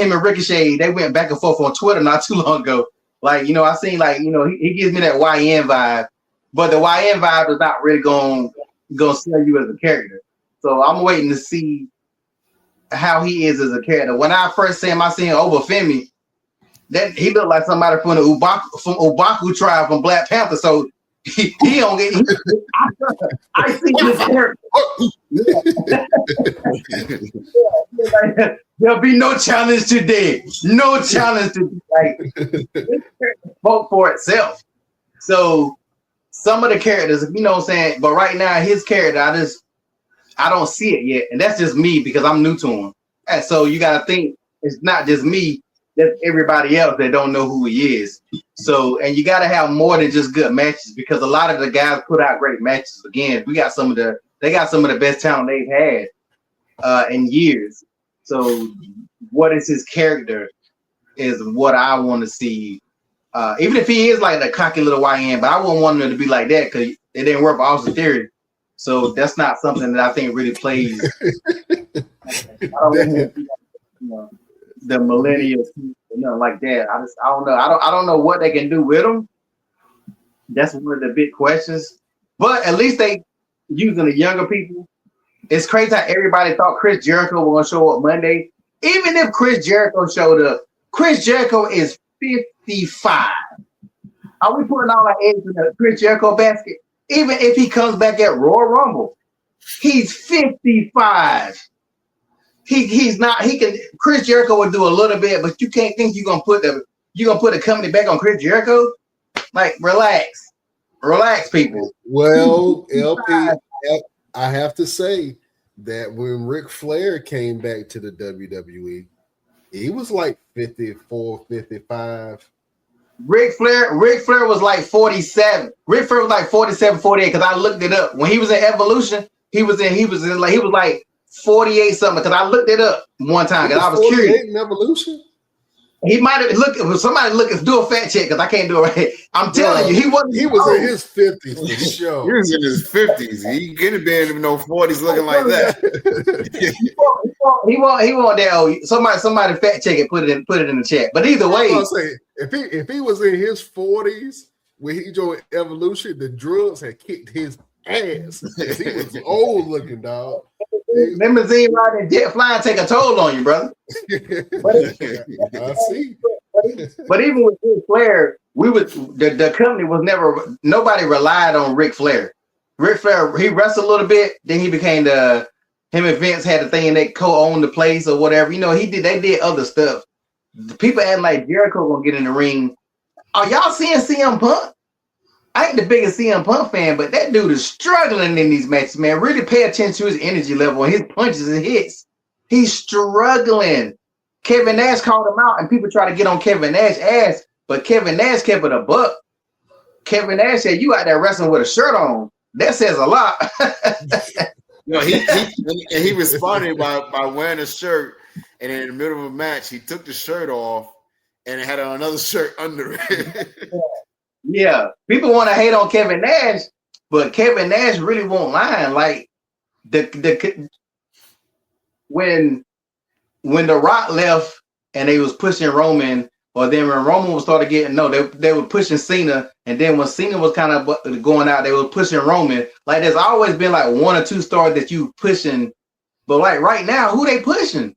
Speaker 4: him and Ricochet. They went back and forth on Twitter not too long ago. Like, I seen he gives me that YN vibe, but the YN vibe is not really gonna sell you as a character. So I'm waiting to see how he is as a character. When I first seen him, I seen Obafemi. That he looked like somebody from the Ubaku tribe from Black Panther. So he don't get. I see this character. There'll be no challenge today. No challenge today. Like, vote for itself. So some of the characters, what I'm saying. But right now, his character, I don't see it yet, and that's just me because I'm new to him. And so you got to think it's not just me. That's everybody else that don't know who he is. So, and you got to have more than just good matches, because a lot of the guys put out great matches. Again, they got some of the best talent they've had in years. So, what is his character is what I want to see. Even if he is like a cocky little YN, but I wouldn't want him to be like that, because it didn't work for Austin Theory. So that's not something that I think really plays. I don't know. The millennials, nothing like that. I don't know. I don't know what they can do with them. That's one of the big questions. But at least they using the younger people. It's crazy how everybody thought Chris Jericho was gonna show up Monday. Even if Chris Jericho showed up, Chris Jericho is 55. Are we putting all our eggs in the Chris Jericho basket? Even if he comes back at Royal Rumble, he's 55. He's not. He can. Chris Jericho would do a little bit, but you can't think you're gonna put the company back on Chris Jericho. Like, relax, people.
Speaker 2: Well, LP, I have to say that when Ric Flair came back to the WWE, he was like 54, 55.
Speaker 4: Ric Flair was like 47. Ric Flair was like 47, 48. Because I looked it up when he was in Evolution. He was like 48 something, because I looked it up one time because I was curious.
Speaker 2: In Evolution?
Speaker 4: He might have do a fact check, because I can't do it right. I'm telling you, he was
Speaker 2: in his 50s for sure.
Speaker 3: He was in his 50s. He couldn't be in no 40s looking like that. he won't that old. Somebody fact check it, put it in the chat. But either way,
Speaker 2: I was gonna say, if he was in his 40s when he joined Evolution, the drugs had kicked his ass. He was old looking, dog.
Speaker 4: Limousine riding, jet flying take a toll on you, brother.
Speaker 2: I see.
Speaker 4: But even with Ric Flair, the company was never, nobody relied on Ric Flair. Ric Flair, he wrestled a little bit, then he became him and Vince had the thing and they co-owned the place or whatever. You know, they did other stuff. The people acting like Jericho gonna get in the ring. Are y'all seeing CM Punk? I ain't the biggest CM Punk fan, but that dude is struggling in these matches, man. Really pay attention to his energy level and his punches and hits. He's struggling. Kevin Nash called him out, and people try to get on Kevin Nash's ass, but Kevin Nash kept it a buck. Kevin Nash said, "You out there wrestling with a shirt on." That says a lot.
Speaker 3: He responded by wearing a shirt, and in the middle of a match, he took the shirt off and it had another shirt under it.
Speaker 4: Yeah, people want to hate on Kevin Nash, but Kevin Nash really won't lie. Like when The Rock left and they was pushing Roman, or then when Roman started getting they were pushing Cena, and then when Cena was kind of going out, they were pushing Roman. Like there's always been like one or two stars that you pushing, but like right now, who they pushing?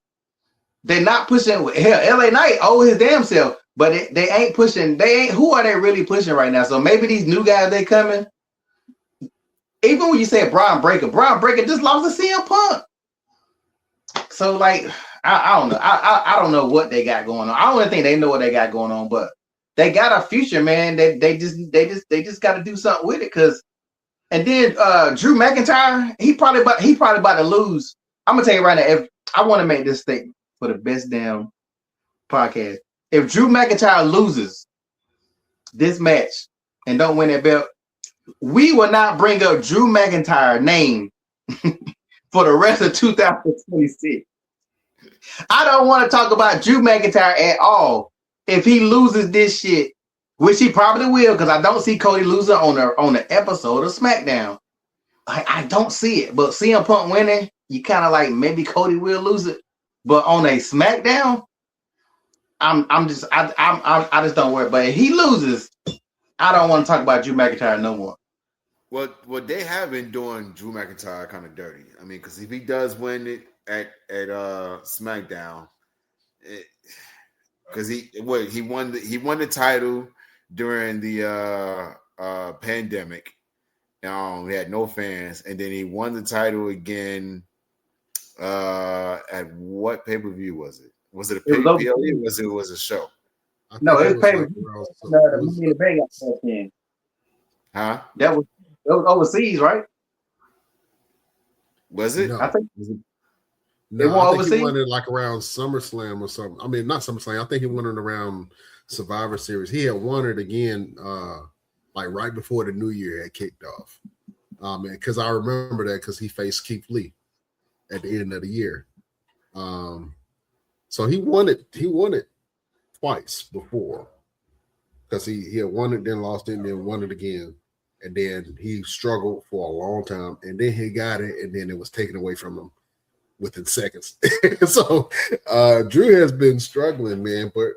Speaker 4: They're not pushing. Hell, LA Knight, his damn self. But they ain't pushing. Who are they really pushing right now? So maybe these new guys they coming. Even when you say Brian Breaker just lost to CM Punk. So like, I don't know. I don't know what they got going on. I don't even think they know what they got going on. But they got a future, man. They just got to do something with it. And then Drew McIntyre, he probably about to lose. I'm gonna tell you right now. If I want to make this statement for the best damn podcast. If Drew McIntyre loses this match and don't win that belt, we will not bring up Drew McIntyre's name for the rest of 2026. I don't want to talk about Drew McIntyre at all if he loses this shit, which he probably will, because I don't see Cody losing on an episode of SmackDown. I don't see it, but CM Punk winning, you kind of like maybe Cody will lose it, but on a SmackDown. I just don't worry. But if he loses, I don't want to talk about Drew McIntyre no more.
Speaker 3: Well, they have been doing Drew McIntyre kind of dirty. I mean, because if he does win it at SmackDown, because he won the title during the pandemic. He had no fans, and then he won the title again. At what pay-per-view was it? Was it a pay-per-view or was it a show?
Speaker 4: No, it was pay-per-view. The Bay got first in.
Speaker 3: Huh?
Speaker 4: That was overseas, right?
Speaker 3: Was it?
Speaker 2: No.
Speaker 4: I think
Speaker 2: No,
Speaker 4: won
Speaker 2: I think
Speaker 4: overseas?
Speaker 2: he won it like around SummerSlam or something. I mean, not SummerSlam. I think he won it around Survivor Series. He had won it again, like right before the new year had kicked off. Because I remember that because he faced Keith Lee at the end of the year. So he won it. He won it twice before because he had won it, then lost it, and then won it again. And then he struggled for a long time, and then he got it, and then it was taken away from him within seconds. So Drew has been struggling, man. But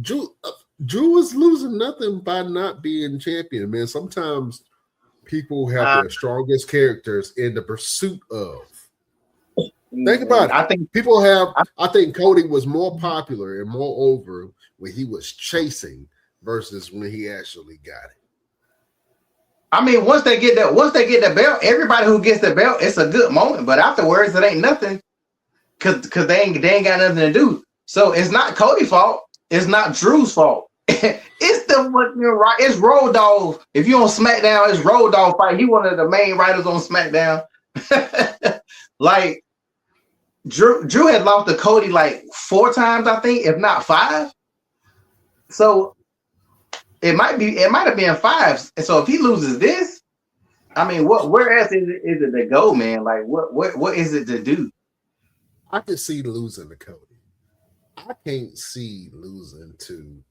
Speaker 2: Drew is losing nothing by not being champion, man. Sometimes people have their strongest characters in the pursuit of. Think about it. I think Cody was more popular and more over when he was chasing versus when he actually got it.
Speaker 4: I mean, once they get the belt, everybody who gets the belt, it's a good moment. But afterwards, it ain't nothing because they ain't got nothing to do. So it's not Cody's fault. It's not Drew's fault. It's the fucking right. It's Road Dogg. If you on SmackDown, it's Road Dogg fight. He one of the main writers on SmackDown. Like Drew had lost to Cody like 4 times, I think, if not 5. So it might have been 5. And so if he loses this, I mean, where else is it to go, man? Like what is it to do?
Speaker 2: I can see losing to Cody. I can't see losing to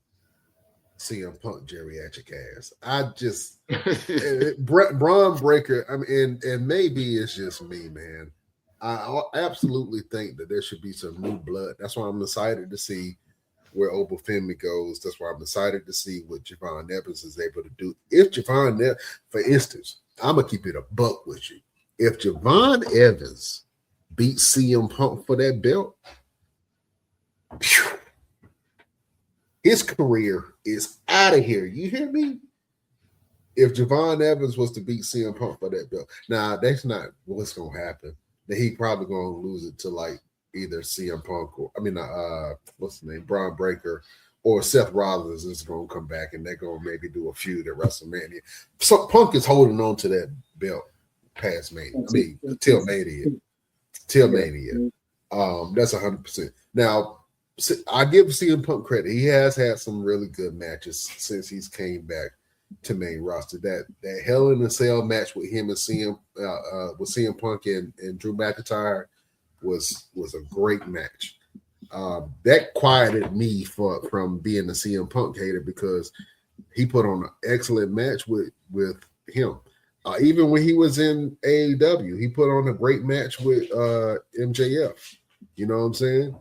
Speaker 2: CM Punk geriatric ass. I just Braun Breaker. I mean, and maybe it's just me, man. I absolutely think that there should be some new blood. That's why I'm excited to see where Obafemi goes. That's why I'm excited to see what Javon Evans is able to do. If Javon, for instance, I'm gonna keep it a buck with you. If Javon Evans beats CM Punk for that belt, his career is out of here. You hear me? If Javon Evans was to beat CM Punk for that belt, now that's not what's gonna happen. That he probably gonna lose it to like either CM Punk or what's the name, Braun Breaker, or Seth Rollins is gonna come back and they're gonna maybe do a feud at WrestleMania. So Punk is holding on to that belt past Mania. I mean, till Mania. That's 100%. Now, I give CM Punk credit. He has had some really good matches since he's came back to main roster. That Hell in a Cell match with him and CM Punk and Drew McIntyre was a great match. That quieted me from being a CM Punk hater because he put on an excellent match with him. Even when he was in AEW, he put on a great match with MJF. You know what I'm saying?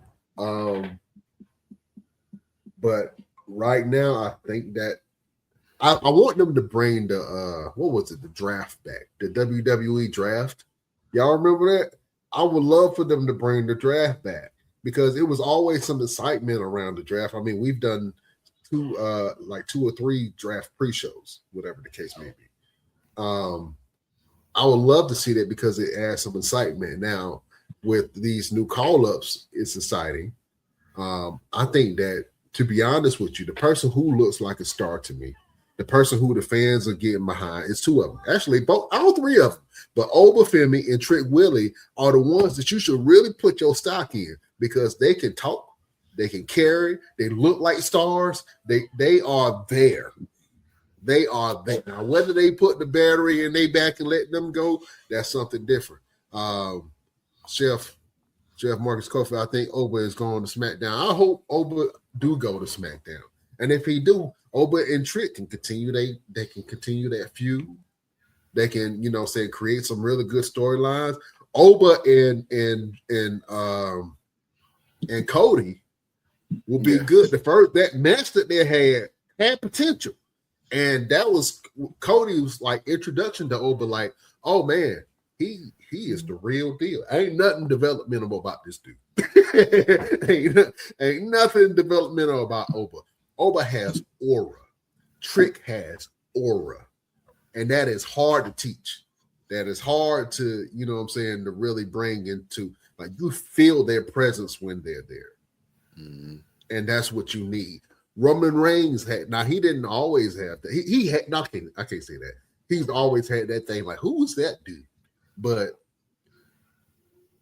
Speaker 2: But right now, I think that I want them to bring the draft back, the WWE Draft. Y'all remember that? I would love for them to bring the draft back because it was always some excitement around the draft. I mean, we've done two or three draft pre-shows, whatever the case may be. I would love to see that because it adds some excitement. Now, with these new call-ups, it's exciting. I think that, to be honest with you, the person who looks like a star to me, the person who the fans are getting behind, is two of them. Actually, all three of them. But Obafemi and Trick Willie are the ones that you should really put your stock in because they can talk, they can carry, they look like stars. They are there. They are there. Now, whether they put the battery in their back and let them go, that's something different. Chef Marcus Kofi, I think Oba is going to SmackDown. I hope Oba do go to SmackDown. And if he do, Oba and Trick can continue. They can continue that feud. They can, create some really good storylines. Oba and Cody will be good. That match that they had potential. And that was Cody's like introduction to Oba, like, oh man, he is the real deal. Ain't nothing developmental about this dude. ain't nothing developmental about Oba. Oba has aura. Trick has aura. And that is hard to teach. That is hard to, to really bring into, like, you feel their presence when they're there. Mm-hmm. And that's what you need. Roman Reigns he didn't always have that. He had, I can't say that. He's always had that thing, like, who was that dude? But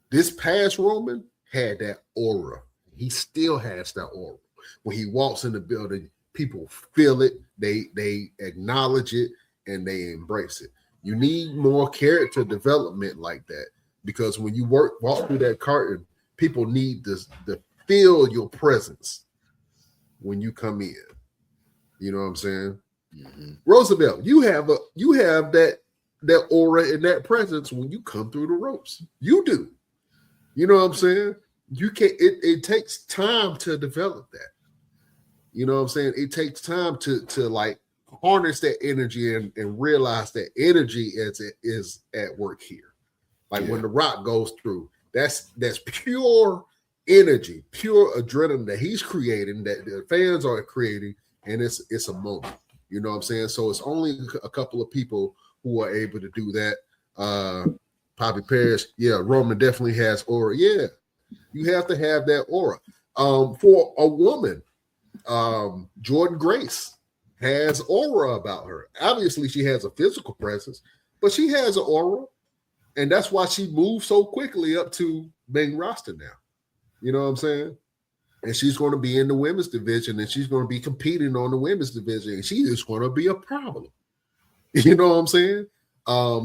Speaker 2: this past Roman had that aura. He still has that aura. When he walks in the building, people feel it, they acknowledge it, and they embrace it. You need more character development like that because when you walk through that curtain, people need to feel your presence when you come in. You know what I'm saying? Mm-hmm. Roosevelt, you have that aura and that presence when you come through the ropes. You do. You know what I'm saying? You can't. It takes time to develop that. You know what I'm saying? It takes time to like harness that energy and realize that energy is at work here. Like when The Rock goes through, that's pure energy, pure adrenaline that he's creating, that the fans are creating, and it's a moment. You know what I'm saying? So it's only a couple of people who are able to do that. Poppy Parrish, Roman definitely has aura. Yeah, you have to have that aura. For a woman, Jordan Grace has aura about her. Obviously, she has a physical presence, but she has an aura, and that's why she moved so quickly up to main roster now. You know what I'm saying? And she's going to be in the women's division, and she's going to be competing on the women's division, and she is going to be a problem. You know what I'm saying?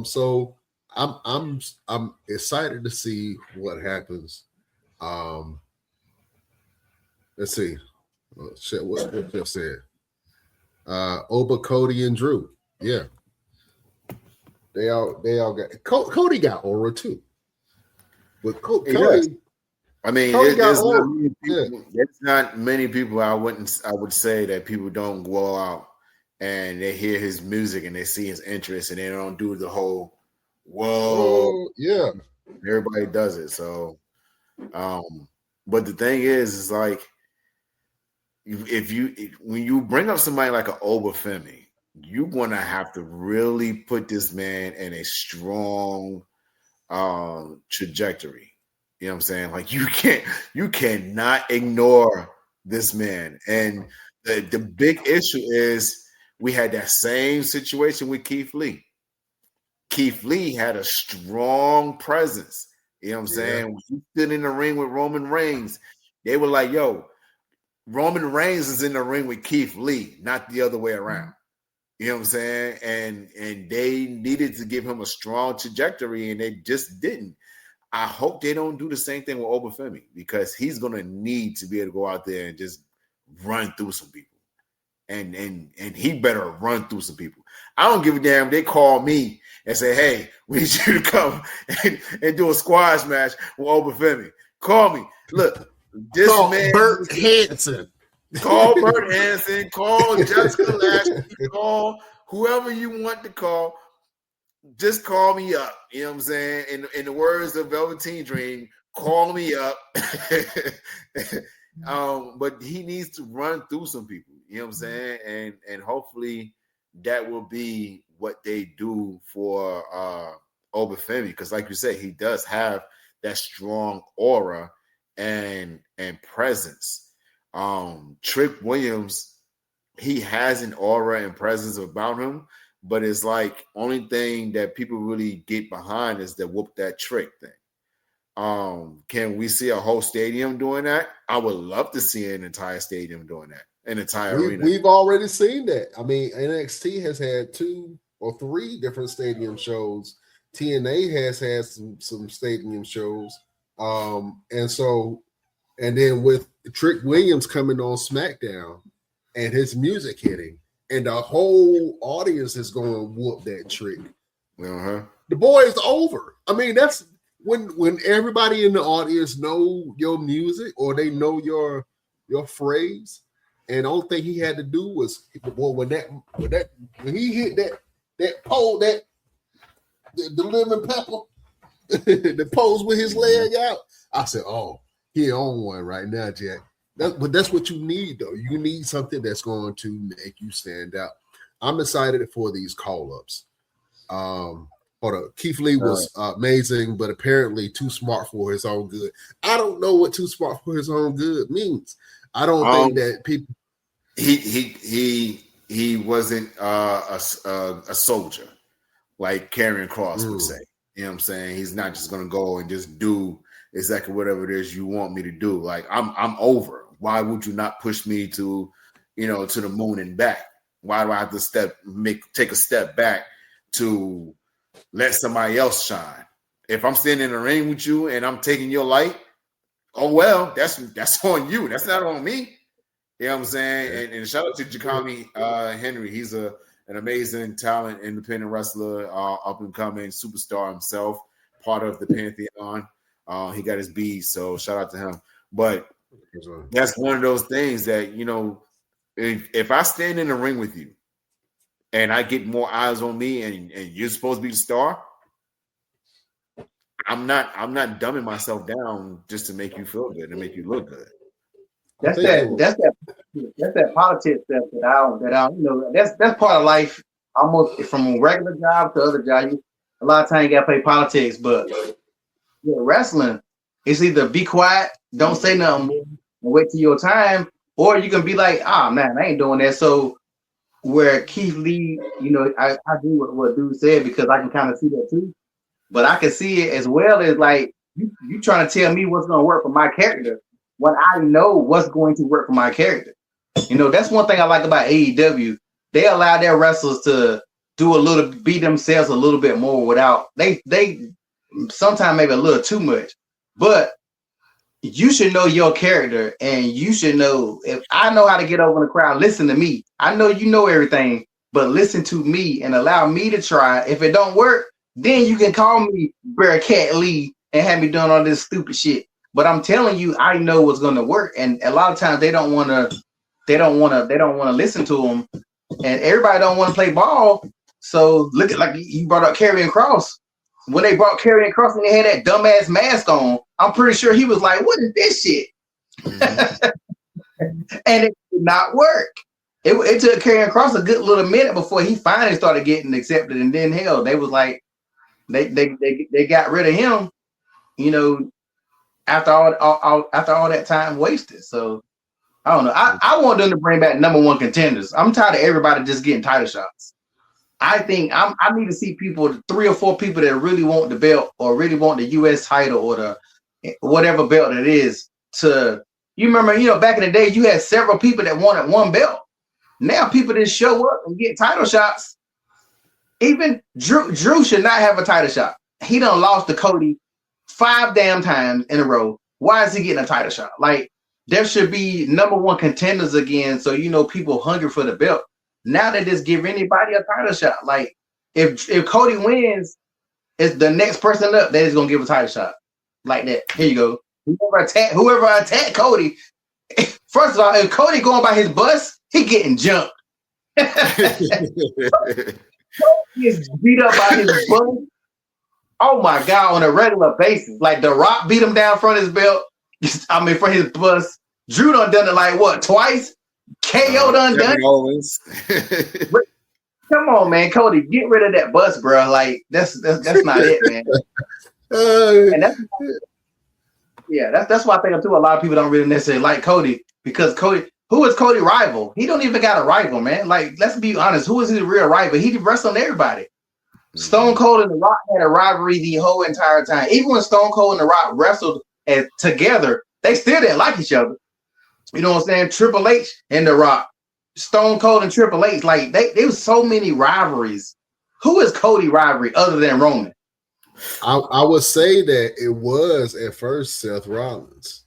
Speaker 2: So I'm excited to see what happens. Let's see. What Jeff said. Oba, Cody, and Drew. Yeah. They all got Cody got aura too. But Cody,
Speaker 3: I mean, there's not many people I would say that people don't go out and they hear his music and they see his interest, and they don't do the whole whoa.
Speaker 2: Yeah.
Speaker 3: Everybody does it. So, but the thing is like when you bring up somebody like an Obafemi, you're gonna have to really put this man in a strong trajectory. You know what I'm saying? Like you cannot ignore this man. And the big issue is we had that same situation with Keith Lee. Keith Lee had a strong presence. You know what I'm saying? When he stood in the ring with Roman Reigns, they were like, yo, Roman Reigns is in the ring with Keith Lee, not the other way around. You know what I'm saying? And they needed to give him a strong trajectory, and they just didn't. I hope they don't do the same thing with Obafemi, because he's going to need to be able to go out there and just run through some people. And he better run through some people. I don't give a damn. They call me and say, hey, we need you to come and do a squash match with Obafemi. Call me. Look, this
Speaker 2: Call
Speaker 3: man.
Speaker 2: Bert Hanson.
Speaker 3: Call Bert Hanson. Call Jessica Lashley. Call whoever you want to call. Just call me up. You know what I'm saying? In the words of Velveteen Dream, call me up. But he needs to run through some people. You know what I'm saying? And hopefully that will be what they do for Obafemi, because like you said, he does have that strong aura and presence. Trick Williams, he has an aura and presence about him, but it's like only thing that people really get behind is the whoop that trick thing. Can we see a whole stadium doing that? I would love to see an entire stadium doing that, an entire arena.
Speaker 2: We've already seen that. I mean, NXT has had 2 or 3 different stadium shows. TNA has had some stadium shows. And then with Trick Williams coming on SmackDown and his music hitting, and the whole audience is going to whoop that trick. The boy is over. I mean, that's when everybody in the audience know your music or they know your phrase. And the only thing he had to do was, when he hit that pole, the lemon pepper, the pose with his leg out, I said, "Oh, he on one right now, Jack." But that's what you need, though. You need something that's going to make you stand out. I'm excited for these call-ups. Keith Lee was amazing, but apparently too smart for his own good. I don't know what too smart for his own good means. I don't think that people.
Speaker 3: He wasn't a soldier like Karrion Kross would say. You know what I'm saying? He's not just gonna go and just do exactly whatever it is you want me to do. Like I'm over. Why would you not push me to the moon and back? Why do I have to take a step back to let somebody else shine? If I'm standing in the ring with you and I'm taking your light, oh well, that's on you. That's not on me. You know what I'm saying? And shout out to Jakami Henry. He's an amazing talent, independent wrestler, up and coming superstar himself, part of the Pantheon. He got his beads, so shout out to him. But that's one of those things that, if I stand in the ring with you and I get more eyes on me and you're supposed to be the star, I'm not dumbing myself down just to make you feel good and make you look good.
Speaker 4: That's that politics stuff that's part of life, almost from a regular job to other jobs. A lot of times you gotta play politics, but wrestling, it's either be quiet, don't say nothing, and wait till your time, or you can be like, man, I ain't doing that. So where Keith Lee, I do what dude said, because I can kind of see that too. But I can see it as well as like you trying to tell me what's going to work for my character when I know what's going to work for my character. That's one thing I like about AEW. They allow their wrestlers to be themselves a little bit more without they sometimes maybe a little too much. But you should know your character, and you should know, if I know how to get over in the crowd, listen to me. I know you know everything, but listen to me and allow me to try. If it don't work, then you can call me Bearcat Lee and have me doing all this stupid shit. But I'm telling you, I know what's going to work. And a lot of times they don't want to listen to them and everybody don't want to play ball. So look at like you brought up Karrion Kross. When they brought Karrion Kross and they had that dumbass mask on, I'm pretty sure he was like, "What is this shit?" Mm-hmm. And it did not work. It took Karrion Kross a good little minute before he finally started getting accepted, and then hell, they was like, they got rid of him, you know, after all that time wasted. So I don't know. I want them to bring back number one contenders. I'm tired of everybody just getting title shots. I think I need to see people, 3 or 4 people that really want the belt or really want the U.S. title or the whatever belt it is. To you remember, you know, back in the day, you had several people that wanted one belt. Now people just show up and get title shots. Even Drew should not have a title shot. He done lost to Cody 5 damn times in a row. Why is he getting a title shot? Like, there should be number one contenders again, so you know people hungry for the belt. Now they just give anybody a title shot. Like, if Cody wins, it's the next person up that is gonna give a title shot. Like that. Here you go. Whoever attacked Cody. First of all, if Cody going by his bus, he getting jumped. Cody gets beat up by his bus. Oh my God, on a regular basis. Like The Rock beat him down front of his belt. I mean, for his bus. Drew done it like what, twice? KO done it. Come on, man, Cody, get rid of that bus, bro. Like that's not it, man. And that's why I think too. A lot of people don't really necessarily like Cody because Cody. Who is Cody rival? He don't even got a rival, man. Like, let's be honest. Who is his real rival? He wrestled everybody. Stone Cold and The Rock had a rivalry the whole entire time. Even when Stone Cold and The Rock wrestled together, they still didn't like each other. You know what I'm saying? Triple H and The Rock, Stone Cold and Triple H, like there was so many rivalries. Who is Cody rivalry other than Roman?
Speaker 2: I would say that it was at first Seth Rollins,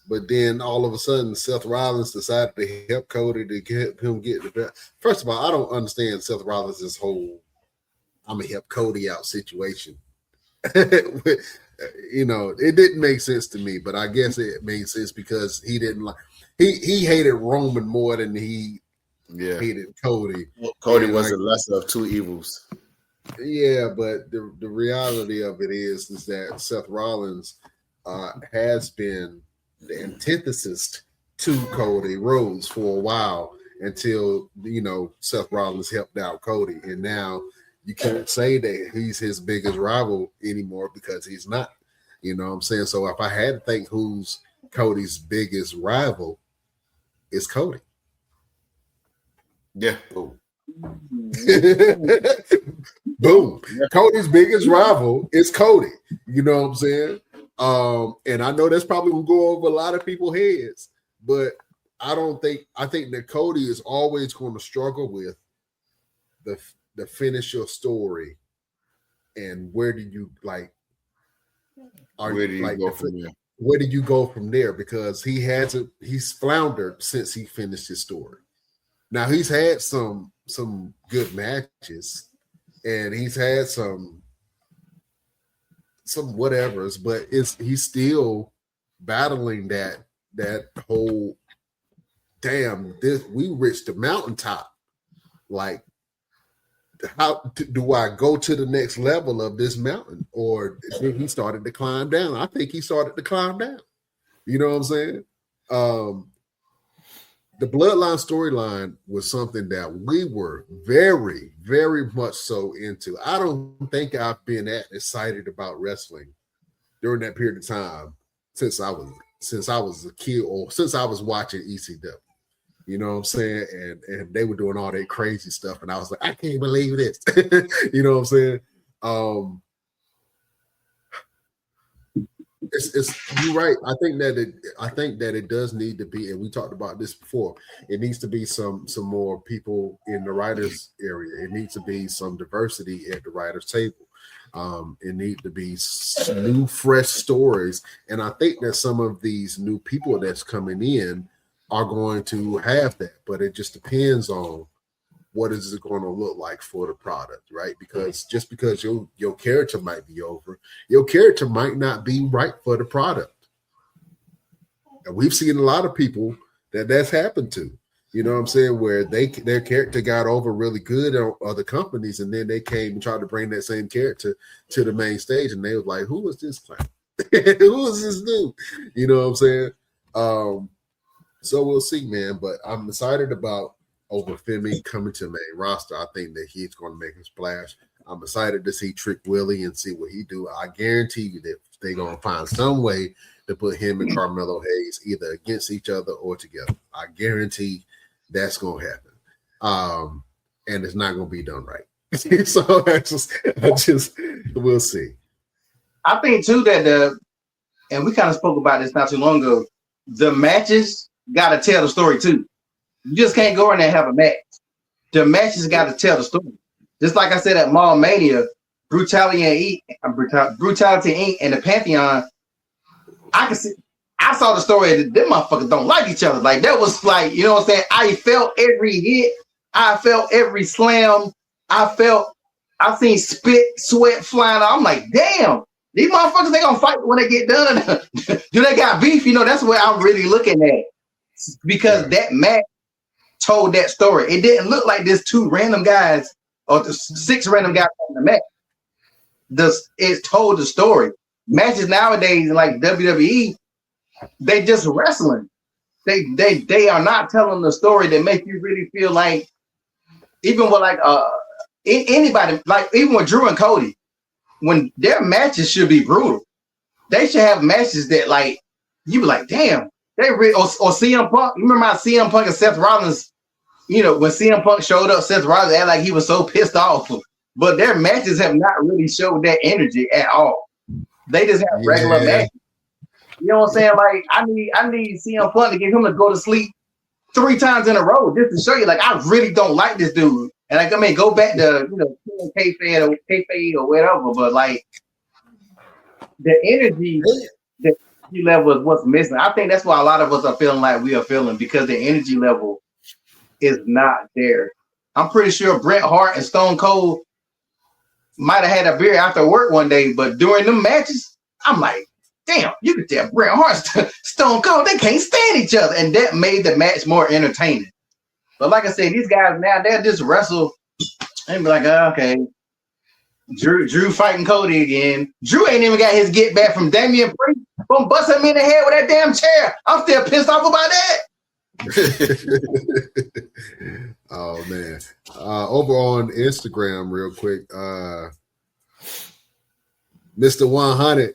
Speaker 2: but then all of a sudden Seth Rollins decided to help Cody to get him get the belt. First of all, I don't understand Seth Rollins' whole "I'm gonna help Cody out" situation. You know, it didn't make sense to me, but I guess it made sense because he didn't like he hated Roman more than he hated Cody.
Speaker 3: Cody was the lesser of two evils.
Speaker 2: Yeah, but the reality of it is that Seth Rollins has been the antithesis to Cody Rhodes for a while until, you know, Seth Rollins helped out Cody, and now you can't say that he's his biggest rival anymore because he's not. You know what I'm saying? So if I had to think who's Cody's biggest rival, it's Cody.
Speaker 3: Yeah.
Speaker 2: Boom. Boom. Yeah. Cody's biggest rival is Cody. You know what I'm saying? And I know that's probably gonna go over a lot of people's heads, but I think that Cody is always going to struggle with the finish your story and where do you where do you go from there? Because he's floundered since he finished his story. Now he's had some good matches and he's had some whatevers, but he's still battling that whole we reached the mountaintop. Like, how do I go to the next level of this mountain? Or did he started to climb down? I think he started to climb down. You know what I'm saying? The Bloodline storyline was something that we were very, very much so into. I don't think I've been that excited about wrestling during that period of time since I was a kid or since I was watching ECW. You know what I'm saying? And they were doing all that crazy stuff. And I was like, I can't believe this. You know what I'm saying? You're right. I think that it does need to be, and we talked about this before, it needs to be some more people in the writers area. It needs to be some diversity at the writers table. It needs to be new, fresh stories. And I think that some of these new people that's coming in are going to have that, but it just depends on what is it going to look like for the product, right? Because just because your character might be over, your character might not be right for the product. And we've seen a lot of people that's happened to. You know what I'm saying? Where their character got over really good on other companies, and then they came and tried to bring that same character to the main stage, and they was like, "Who is this clown? Who is this dude?" You know what I'm saying? So we'll see, man. But I'm excited about Femi coming to the main roster. I think that he's going to make a splash. I'm excited to see Trick Willie and see what he do. I guarantee you that they're going to find some way to put him and Carmelo Hayes either against each other or together. I guarantee that's going to happen. And it's not going to be done right. So I just we'll see.
Speaker 4: I think too that and we kind of spoke about this not too long ago, the matches got to tell the story too. You just can't go in there and have a match. The matches got to tell the story. Just like I said at Mania, Brutality Inc. and the Pantheon, I saw the story that them motherfuckers don't like each other. Like that was like, you know what I'm saying? I felt every hit. I felt every slam. I seen spit, sweat flying out. I'm like, damn, these motherfuckers, they gonna fight when they get done. Do they got beef? You know, that's what I'm really looking at. Because that match told that story. It didn't look like this 2 random guys or 6 random guys on the match. It told the story. Matches nowadays, like WWE, they just wrestling. They are not telling the story that make you really feel like, even with like anybody, like even with Drew and Cody, when their matches should be brutal. They should have matches that like you be like, damn, they really or CM Punk. You remember how CM Punk and Seth Rollins, you know, when CM Punk showed up, Seth Rollins acted like he was so pissed off. But their matches have not really showed that energy at all. They just have regular matches. You know what I'm saying? Like I need CM Punk to get him to go to sleep 3 times in a row just to show you, like, I really don't like this dude. And like, I mean, go back to, you know, kayfabe or whatever, but like the energy level is what's missing. I think that's why a lot of us are feeling like we are feeling, because the energy level is not there. I'm pretty sure Bret Hart and Stone Cold might have had a beer after work one day, but during them matches, I'm like, damn, you could tell Bret Hart, Stone Cold, they can't stand each other. And that made the match more entertaining. But like I said, these guys now, they'll just wrestle and be like, oh, okay. Drew fighting Cody again. Drew ain't even got his get back from Damian Priest. Gonna bust him in the head with that damn chair. I'm still pissed off about
Speaker 2: that. Oh, man. Over on Instagram, real quick, Mr. 100,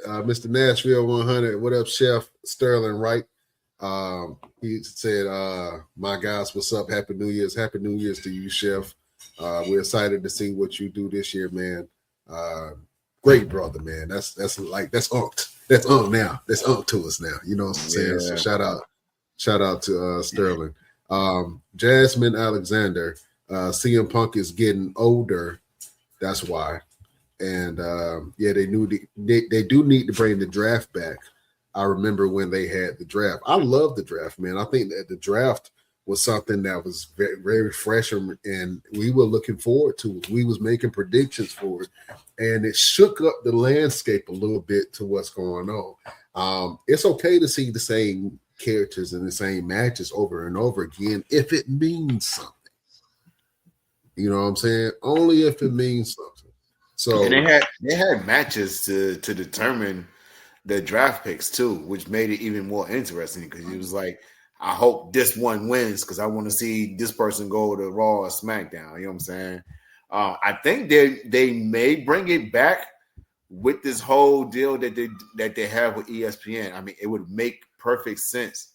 Speaker 2: Mr. Nashville 100, what up, Chef Sterling Wright? He said, my guys, what's up? Happy New Year's. Happy New Year's to you, Chef. We're excited to see what you do this year, man. Great brother, man. That's unked. That's unked now. That's unked to us now. You know what I'm saying? Yeah. So shout out to Sterling. Jasmine Alexander, CM Punk is getting older. That's why. And yeah, they do need to bring the draft back. I remember when they had the draft. I love the draft, man. I think that the draft was something that was very, very fresh, and we were looking forward to it. We was making predictions for it, and it shook up the landscape a little bit to what's going on. It's okay to see the same characters in the same matches over and over again if it means something. You know what I'm saying? Only if it means something. So
Speaker 3: and they had matches to determine the draft picks too, which made it even more interesting, because it was like, I hope this one wins because I want to see this person go to Raw or SmackDown. You know what I'm saying? I think they may bring it back with this whole deal that they have with ESPN. I mean, it would make perfect sense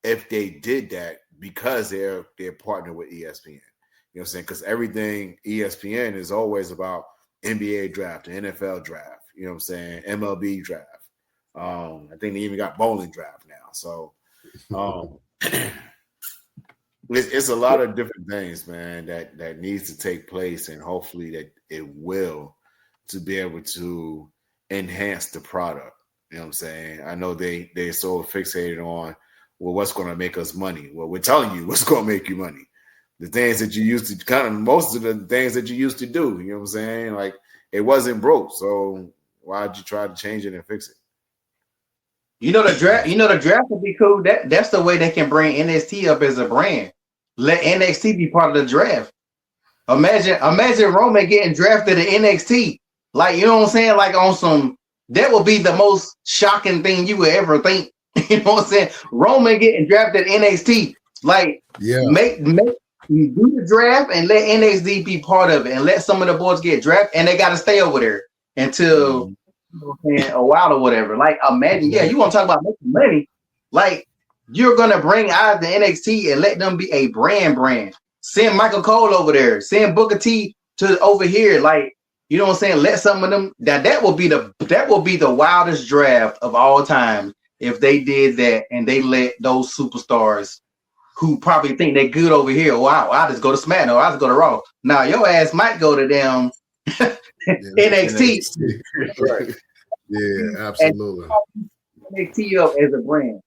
Speaker 3: if they did that, because they're partnered with ESPN. You know what I'm saying? Because everything ESPN is always about NBA draft, NFL draft. You know what I'm saying? MLB draft. I think they even got bowling draft now. So it's a lot of different things, man, that needs to take place, and hopefully that it will, to be able to enhance the product. You know what I'm saying? I know they're so fixated on, well, what's going to make us money? Well, we're telling you what's going to make you money. The things that you used to most of the things that you used to do, you know what I'm saying? Like, it wasn't broke. So why'd you try to change it and fix it?
Speaker 4: You know, the draft would be cool. That's the way they can bring NXT up as a brand. let NXT be part of the draft. Imagine Roman getting drafted to NXT. Like, you know what I'm saying? Like on some, that would be the most shocking thing you would ever think. You know what I'm saying? Roman getting drafted to NXT. Like, make you do the draft and let NXT be part of it, and let some of the boys get drafted, and they got to stay over there until a while or whatever. Like, imagine, you want to talk about making money? Like, you're gonna bring out the NXT and let them be a brand. Send Michael Cole over there. Send Booker T to over here. Like, you know what I'm saying? Let some of them. That will be the wildest draft of all time if they did that and they let those superstars who probably think they're good over here. Wow, I'll just go to SmackDown. I'll just go to Raw. Now your ass might go to them NXT.
Speaker 2: Right. Yeah, absolutely.
Speaker 4: NXT up as a brand.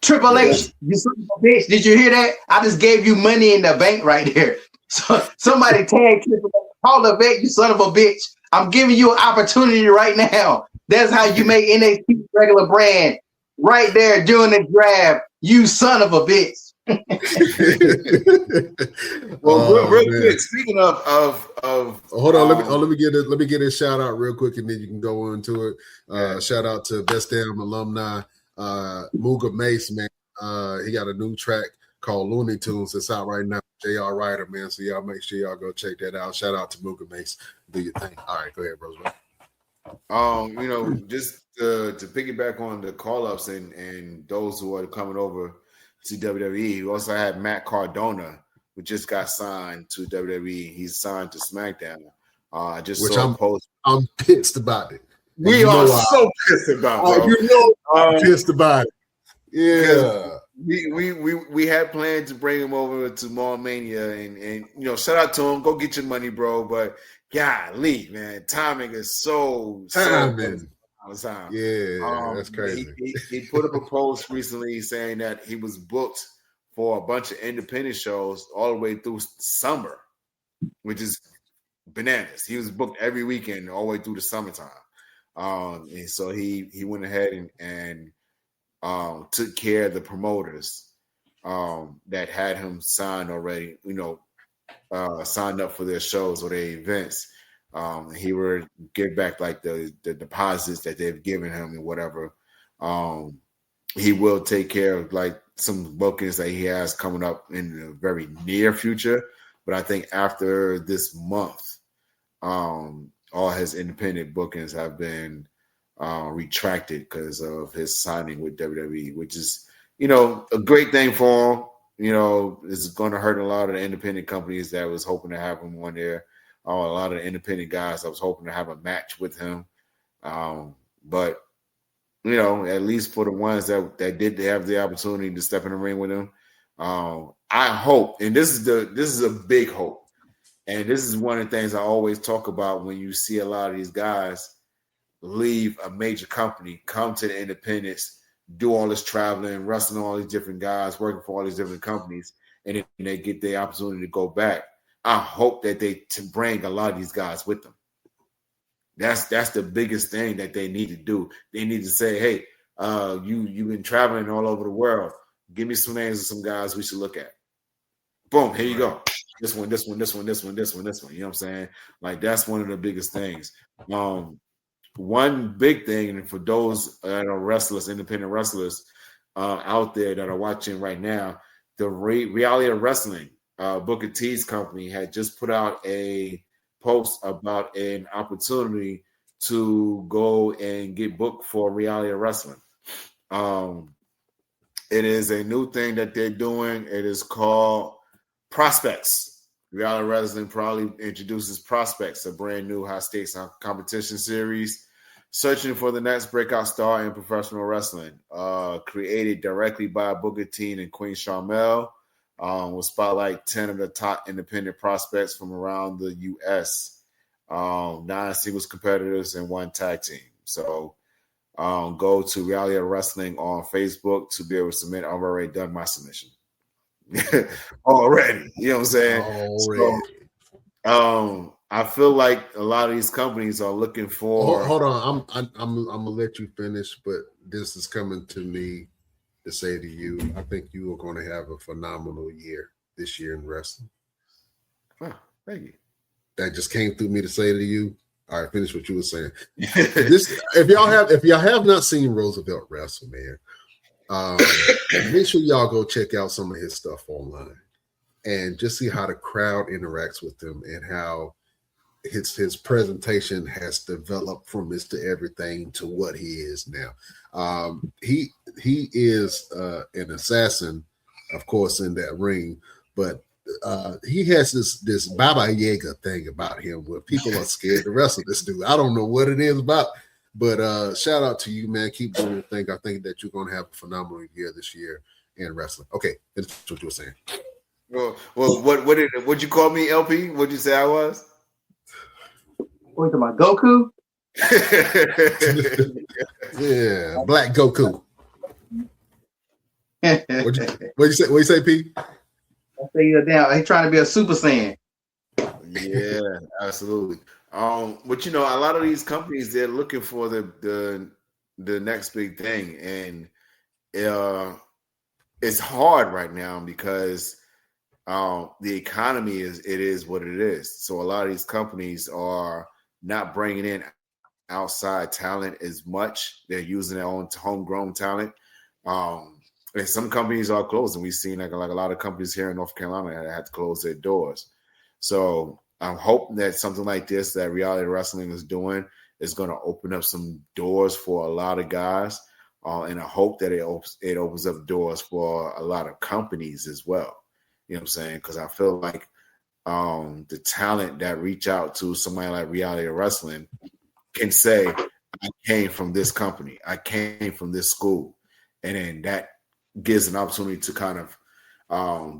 Speaker 4: Triple H, you son of a bitch. Did you hear that? I just gave you money in the bank right there. So somebody tag Triple H. Call the vet, you son of a bitch. I'm giving you an opportunity right now. That's how you make NXT regular brand. Right there during the draft. You son of a bitch.
Speaker 3: Well, real quick. Speaking of
Speaker 2: hold on, let me get a shout out real quick, and then you can go into it. Shout out to Best Damn alumni, Mooga Mace, man. He got a new track called Looney Tunes that's out right now. JR Ryder, man. So y'all make sure y'all go check that out. Shout out to Mooga Mace. Do your thing. All right, go ahead, bros.
Speaker 3: Just to piggyback on the call-ups and those who are coming over to WWE, we also had Matt Cardona, who just got signed to WWE. He's signed to SmackDown. I just saw a post.
Speaker 2: I'm pissed about it.
Speaker 3: We are so pissed about it.
Speaker 2: I'm pissed about it. Yeah.
Speaker 3: We had planned to bring him over to Mania and shout out to him. Go get your money, bro. But golly, man, timing is so
Speaker 2: timing.
Speaker 3: Yeah,
Speaker 2: that's crazy.
Speaker 3: He put up a post recently saying that he was booked for a bunch of independent shows all the way through summer, which is bananas. He was booked every weekend all the way through the summertime. And so he went ahead and took care of the promoters that had him signed already, signed up for their shows or their events. He would give back like the deposits that they've given him and whatever. He will take care of like some bookings that he has coming up in the very near future. But I think after this month, all his independent bookings have been retracted because of his signing with WWE, which is, a great thing for him. It's going to hurt a lot of the independent companies that was hoping to have him on there. A lot of the independent guys I was hoping to have a match with him. But, at least for the ones that did have the opportunity to step in the ring with him, I hope, and this is a big hope, and this is one of the things I always talk about when you see a lot of these guys leave a major company, come to the independents, do all this traveling, wrestling all these different guys, working for all these different companies, and then they get the opportunity to go back. I hope that they bring a lot of these guys with them. That's the biggest thing that they need to do. They need to say, hey, you've been traveling all over the world. Give me some names of some guys we should look at. Boom, here you go. This one. You know what I'm saying? Like, that's one of the biggest things. One big thing, and for those that are wrestlers, independent wrestlers out there that are watching right now, the Reality of Wrestling, Booker T's company, had just put out a post about an opportunity to go and get booked for Reality of Wrestling. It is a new thing that they're doing. It is called Prospects. Reality of Wrestling probably introduces Prospects, a brand new high-stakes competition series searching for the next breakout star in professional wrestling. Created directly by Booker T and Queen Sharmell. Will spotlight 10 of the top independent prospects from around the U.S., 9 singles competitors, and 1 tag team. So go to Reality of Wrestling on Facebook to be able to submit. I've already done my submission. Already. You know what I'm saying? So, I feel like a lot of these companies are looking for.
Speaker 2: Hold on, I'm gonna let you finish, but this is coming to me to say to you, I think you are going to have a phenomenal year this year in wrestling.
Speaker 3: Huh, thank you.
Speaker 2: That just came through me to say to you. All right, finish what you were saying. If y'all have not seen Roosevelt wrestle, man, make sure y'all go check out some of his stuff online and just see how the crowd interacts with him and how his presentation has developed from Mr. Everything to what he is now. He is an assassin, of course, in that ring, but he has this Baba Yaga thing about him where people are scared to wrestle this dude. I don't know what it is about, but shout out to you, man. Keep doing your thing. I think that you're going to have a phenomenal year this year in wrestling. Okay, that's what you were saying.
Speaker 3: Well, what'd you call me, LP? What'd you say I was?
Speaker 4: What about Goku?
Speaker 2: Yeah, Black Goku. What'd you say, P?
Speaker 4: I say you're down. He's trying to be a Super Saiyan.
Speaker 3: Yeah, absolutely. But a lot of these companies, they're looking for the next big thing, and it's hard right now because the economy is what it is. So a lot of these companies are not bringing in outside talent as much. They're using their own homegrown talent. And some companies are closing. We've seen like a lot of companies here in North Carolina that had to close their doors. So I'm hoping that something like this that Reality Wrestling is doing is going to open up some doors for a lot of guys. And I hope that it opens up doors for a lot of companies as well. You know what I'm saying? Because I feel like the talent that reach out to somebody like Reality Wrestling can say, I came from this company. I came from this school. And then that gives an opportunity to kind of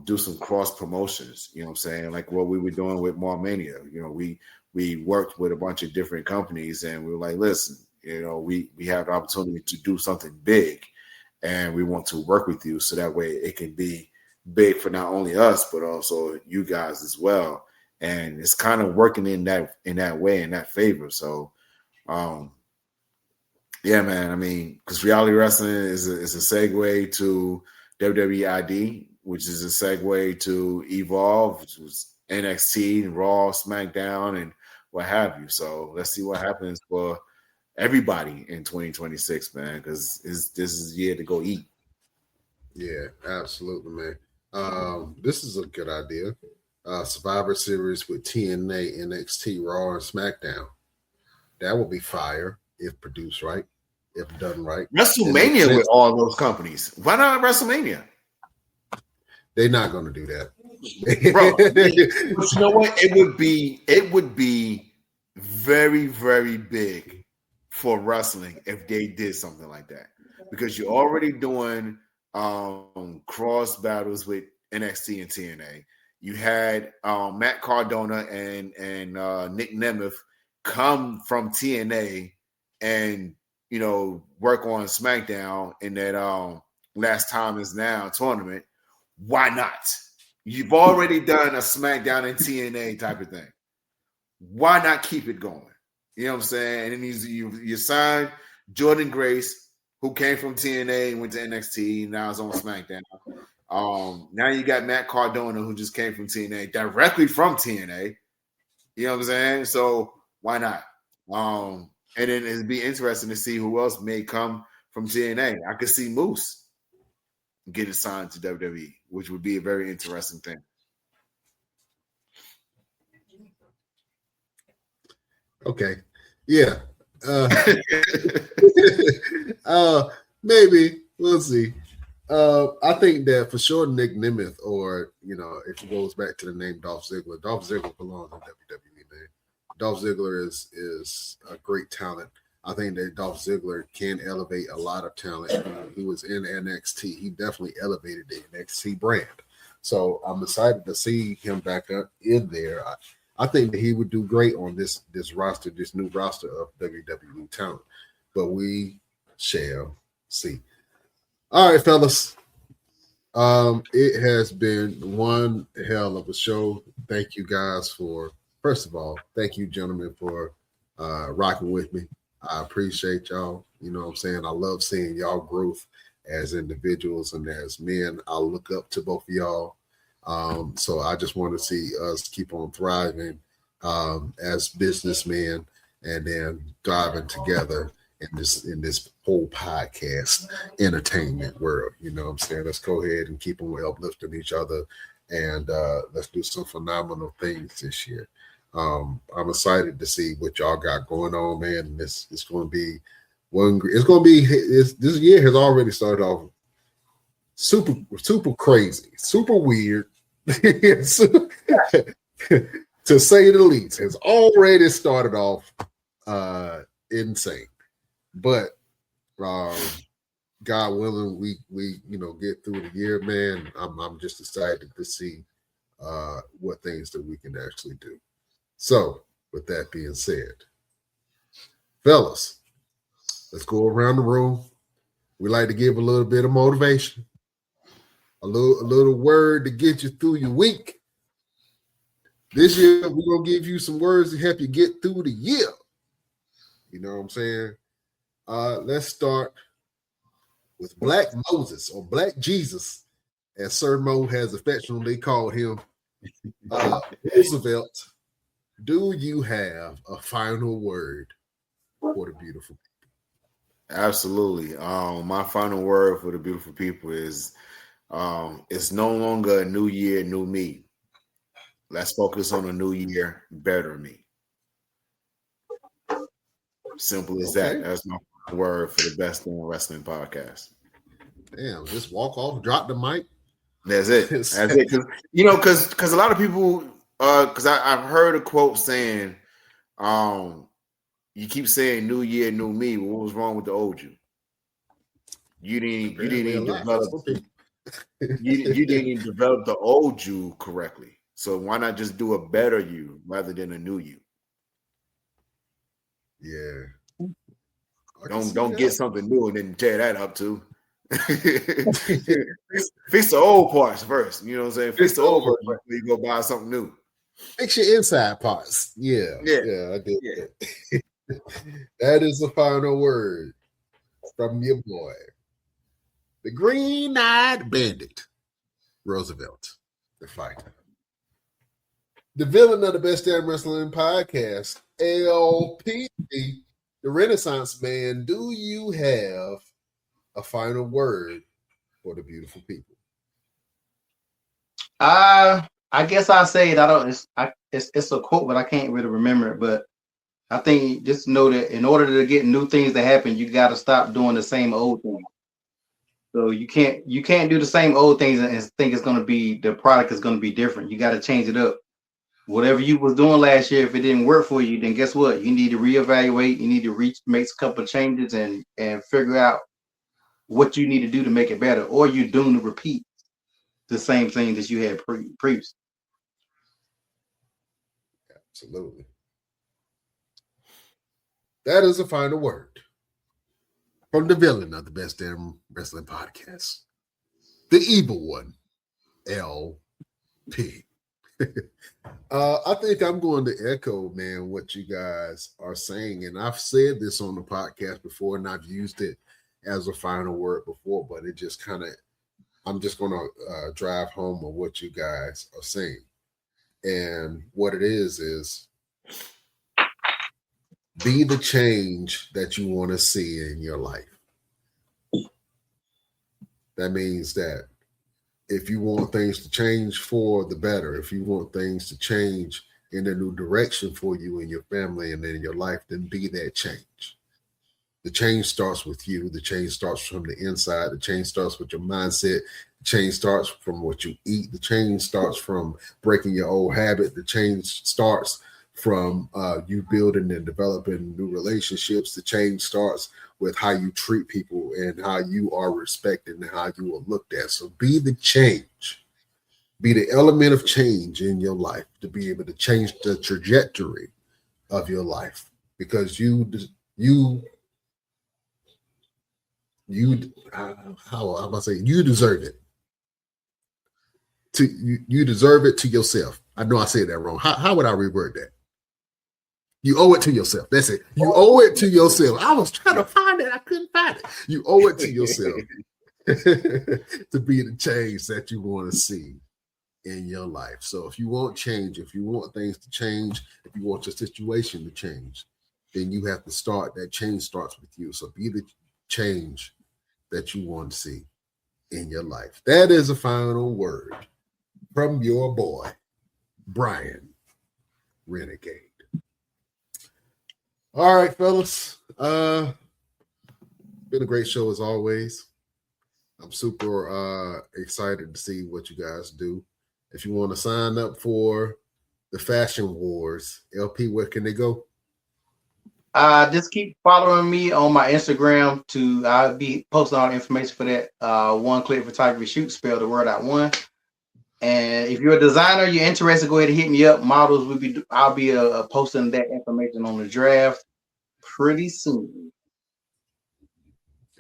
Speaker 3: do some cross promotions, you know what I'm saying? Like what we were doing with Mania. We worked with a bunch of different companies and we were like, listen, we have the opportunity to do something big and we want to work with you so that way it can be big for not only us, but also you guys as well. And it's kind of working in that way, in that favor. So, yeah, man. I mean, because Reality Wrestling is a segue to WWE ID, which is a segue to Evolve, which was NXT, Raw, SmackDown, and what have you. So let's see what happens for everybody in 2026, man, because this is the year to go eat.
Speaker 2: Yeah, absolutely, man. This is a good idea. Survivor Series with TNA, NXT, Raw, and SmackDown. That would be fire if produced right, if done right.
Speaker 3: WrestleMania with all those companies. Why not WrestleMania?
Speaker 2: They're not going to do that.
Speaker 3: Bro, but you know what? It would be very, very big for wrestling if they did something like that. Because you're already doing cross battles with NXT and TNA. You had Matt Cardona and Nick Nemeth come from TNA and work on SmackDown in that Last Time Is Now tournament. Why not? You've already done a SmackDown and TNA type of thing. Why not keep it going? You know what I'm saying? And then you signed Jordan Grace, who came from TNA and went to NXT, now is on SmackDown. Now you got Matt Cardona, who just came from TNA, directly from TNA. You know what I'm saying? So why not? And then it'd be interesting to see who else may come from TNA. I could see Moose getting signed to WWE, which would be a very interesting thing.
Speaker 2: Okay. Yeah. Maybe. We'll see. I think that for sure Nick Nemeth, or if it goes back to the name Dolph Ziggler belongs in WWE, man. Dolph Ziggler is a great talent. I think that Dolph Ziggler can elevate a lot of talent. He was in NXT. He definitely elevated the NXT brand. So I'm excited to see him back up in there. I think that he would do great on this roster, this new roster of WWE talent. But we shall see. All right, fellas. It has been one hell of a show. Thank you guys first of all, thank you, gentlemen, for rocking with me. I appreciate y'all. You know what I'm saying? I love seeing y'all growth as individuals and as men. I look up to both of y'all. So I just want to see us keep on thriving as businessmen, and then thriving together in this whole podcast entertainment world. You know what I'm saying? Let's go ahead and keep on uplifting each other, and let's do some phenomenal things this year. I'm excited to see what y'all got going on, man. And it's going to be this year has already started off super crazy, super weird. To say the least, has already started off insane. But God willing, we get through the year, man. I'm just excited to see what things that we can actually do. So, with that being said, fellas, let's go around the room. We like to give a little bit of motivation, a little word to get you through your week. This year, we're going to give you some words to help you get through the year. You know what I'm saying? Let's start with Black Moses, or Black Jesus, as Sir Mo has affectionately called him. Roosevelt, do you have a final word for the beautiful people?
Speaker 3: Absolutely. My final word for the beautiful people is it's no longer a new year, new me. Let's focus on a new year, better me. Simple as that. That's my word for the Best Damn Wrestling Podcast.
Speaker 2: Damn, just walk off, drop the mic.
Speaker 3: That's it. That's it. Because a lot of people, because I've heard a quote saying, you keep saying new year, new me. But what was wrong with the old you? You didn't even develop. You didn't even develop the old you correctly. So why not just do a better you rather than a new you?
Speaker 2: Yeah.
Speaker 3: Don't get something new and then tear that up too. Fix the old parts first. You know what I'm saying? Fix the old parts before you go buy something new.
Speaker 2: Fix your inside parts. Yeah, I did. Yeah. That is the final word from your boy, the green-eyed bandit, Roosevelt, the fighter. The villain of the Best Damn Wrestling Podcast, LP, the Renaissance Man. Do you have a final word for the beautiful people?
Speaker 4: I guess I'll say it. It's a quote, but I can't really remember it. But I think just know that in order to get new things to happen, you got to stop doing the same old thing. So you can't do the same old things and think the product is going to be different. You got to change it up. Whatever you was doing last year, if it didn't work for you, then guess what? You need to reevaluate. You need to make a couple of changes and figure out what you need to do to make it better, or you're doomed to repeat the same thing that you had previously.
Speaker 2: Absolutely. That is the final word from the villain of the Best Damn Wrestling Podcast, the evil one, LP. I think I'm going to echo, man, what you guys are saying. And I've said this on the podcast before, and I've used it as a final word before, but it just I'm just going to drive home on what you guys are saying. And what it is be the change that you want to see in your life. That means that if you want things to change for the better, if you want things to change in a new direction for you and your family and in your life, then be that change. The change starts with you. The change starts from the inside. The change starts with your mindset. The change starts from what you eat. The change starts from breaking your old habit. The change starts from you building and developing new relationships. The change starts with how you treat people and how you are respected and how you are looked at. So be the change. Be the element of change in your life to be able to change the trajectory of your life, because you deserve it. You deserve it to yourself. I know I said that wrong. How would I reword that? You owe it to yourself. That's it. You owe it to yourself. I was trying to find it. I couldn't find it. You owe it to yourself to be the change that you want to see in your life. So if you want change, if you want things to change, if you want your situation to change, then you have to start. That change starts with you. So be the change that you want to see in your life. That is a final word from your boy, Brian Renegade. All right, fellas. Been a great show as always. I'm super excited to see what you guys do. If you want to sign up for the Fashion Wars, LP, where can they go?
Speaker 4: Just keep following me on my Instagram. I'll be posting all the information for that. One Click Photography Shoot, spell the word out one. And if you're a designer, you're interested, go ahead and hit me up. Models I'll be posting that information on the draft pretty soon.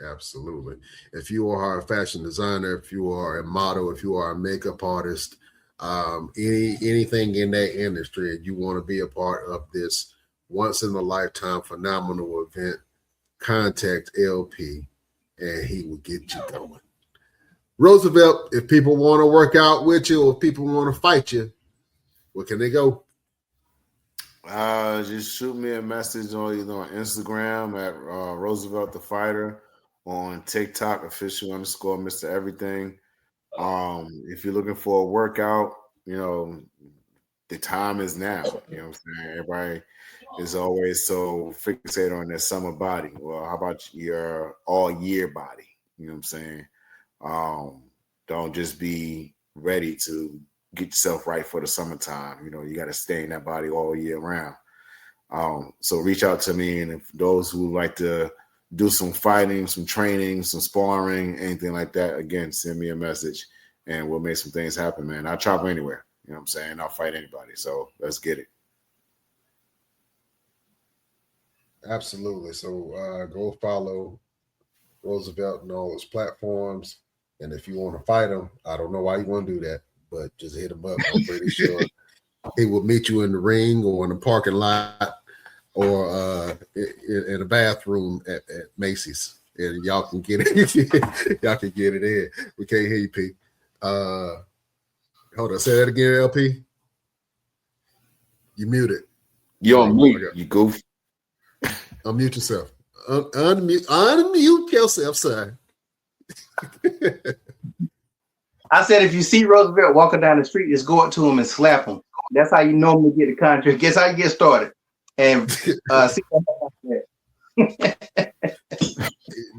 Speaker 2: Absolutely. If you are a fashion designer, if you are a model, if you are a makeup artist, anything in that industry, and you want to be a part of this once in a lifetime phenomenal event, contact LP and he will get you going. Roosevelt, if people want to work out with you or if people want to fight you, where can they go?
Speaker 3: Just shoot me a message on either on Instagram at Roosevelt the Fighter, on TikTok official _ Mr. Everything. If you're looking for a workout, the time is now. You know what I'm saying? Everybody is always so fixated on their summer body. Well, how about your all year body? You know what I'm saying? Don't just be ready to get yourself right for the summertime. You got to stay in that body all year round. So reach out to me, and if those who like to do some fighting, some training, some sparring, anything like that, again, send me a message and we'll make some things happen, man. I'll travel anywhere. You know what I'm saying? I'll fight anybody. So let's get it.
Speaker 2: Absolutely. So go follow Roosevelt on all his platforms. And if you want to fight him, I don't know why you want to do that, but just hit him up. I'm pretty sure he will meet you in the ring or in the parking lot or in a bathroom at Macy's. And y'all can get it. Y'all can get it in. We can't hear you, P. Hold on. Say that again, LP. You muted.
Speaker 3: You're on mute, you goof.
Speaker 2: Unmute yourself. Unmute yourself, sir.
Speaker 4: I said if you see Roosevelt walking down the street, just go up to him and slap him. That's how you normally get the contract. Guess how you get started. And see what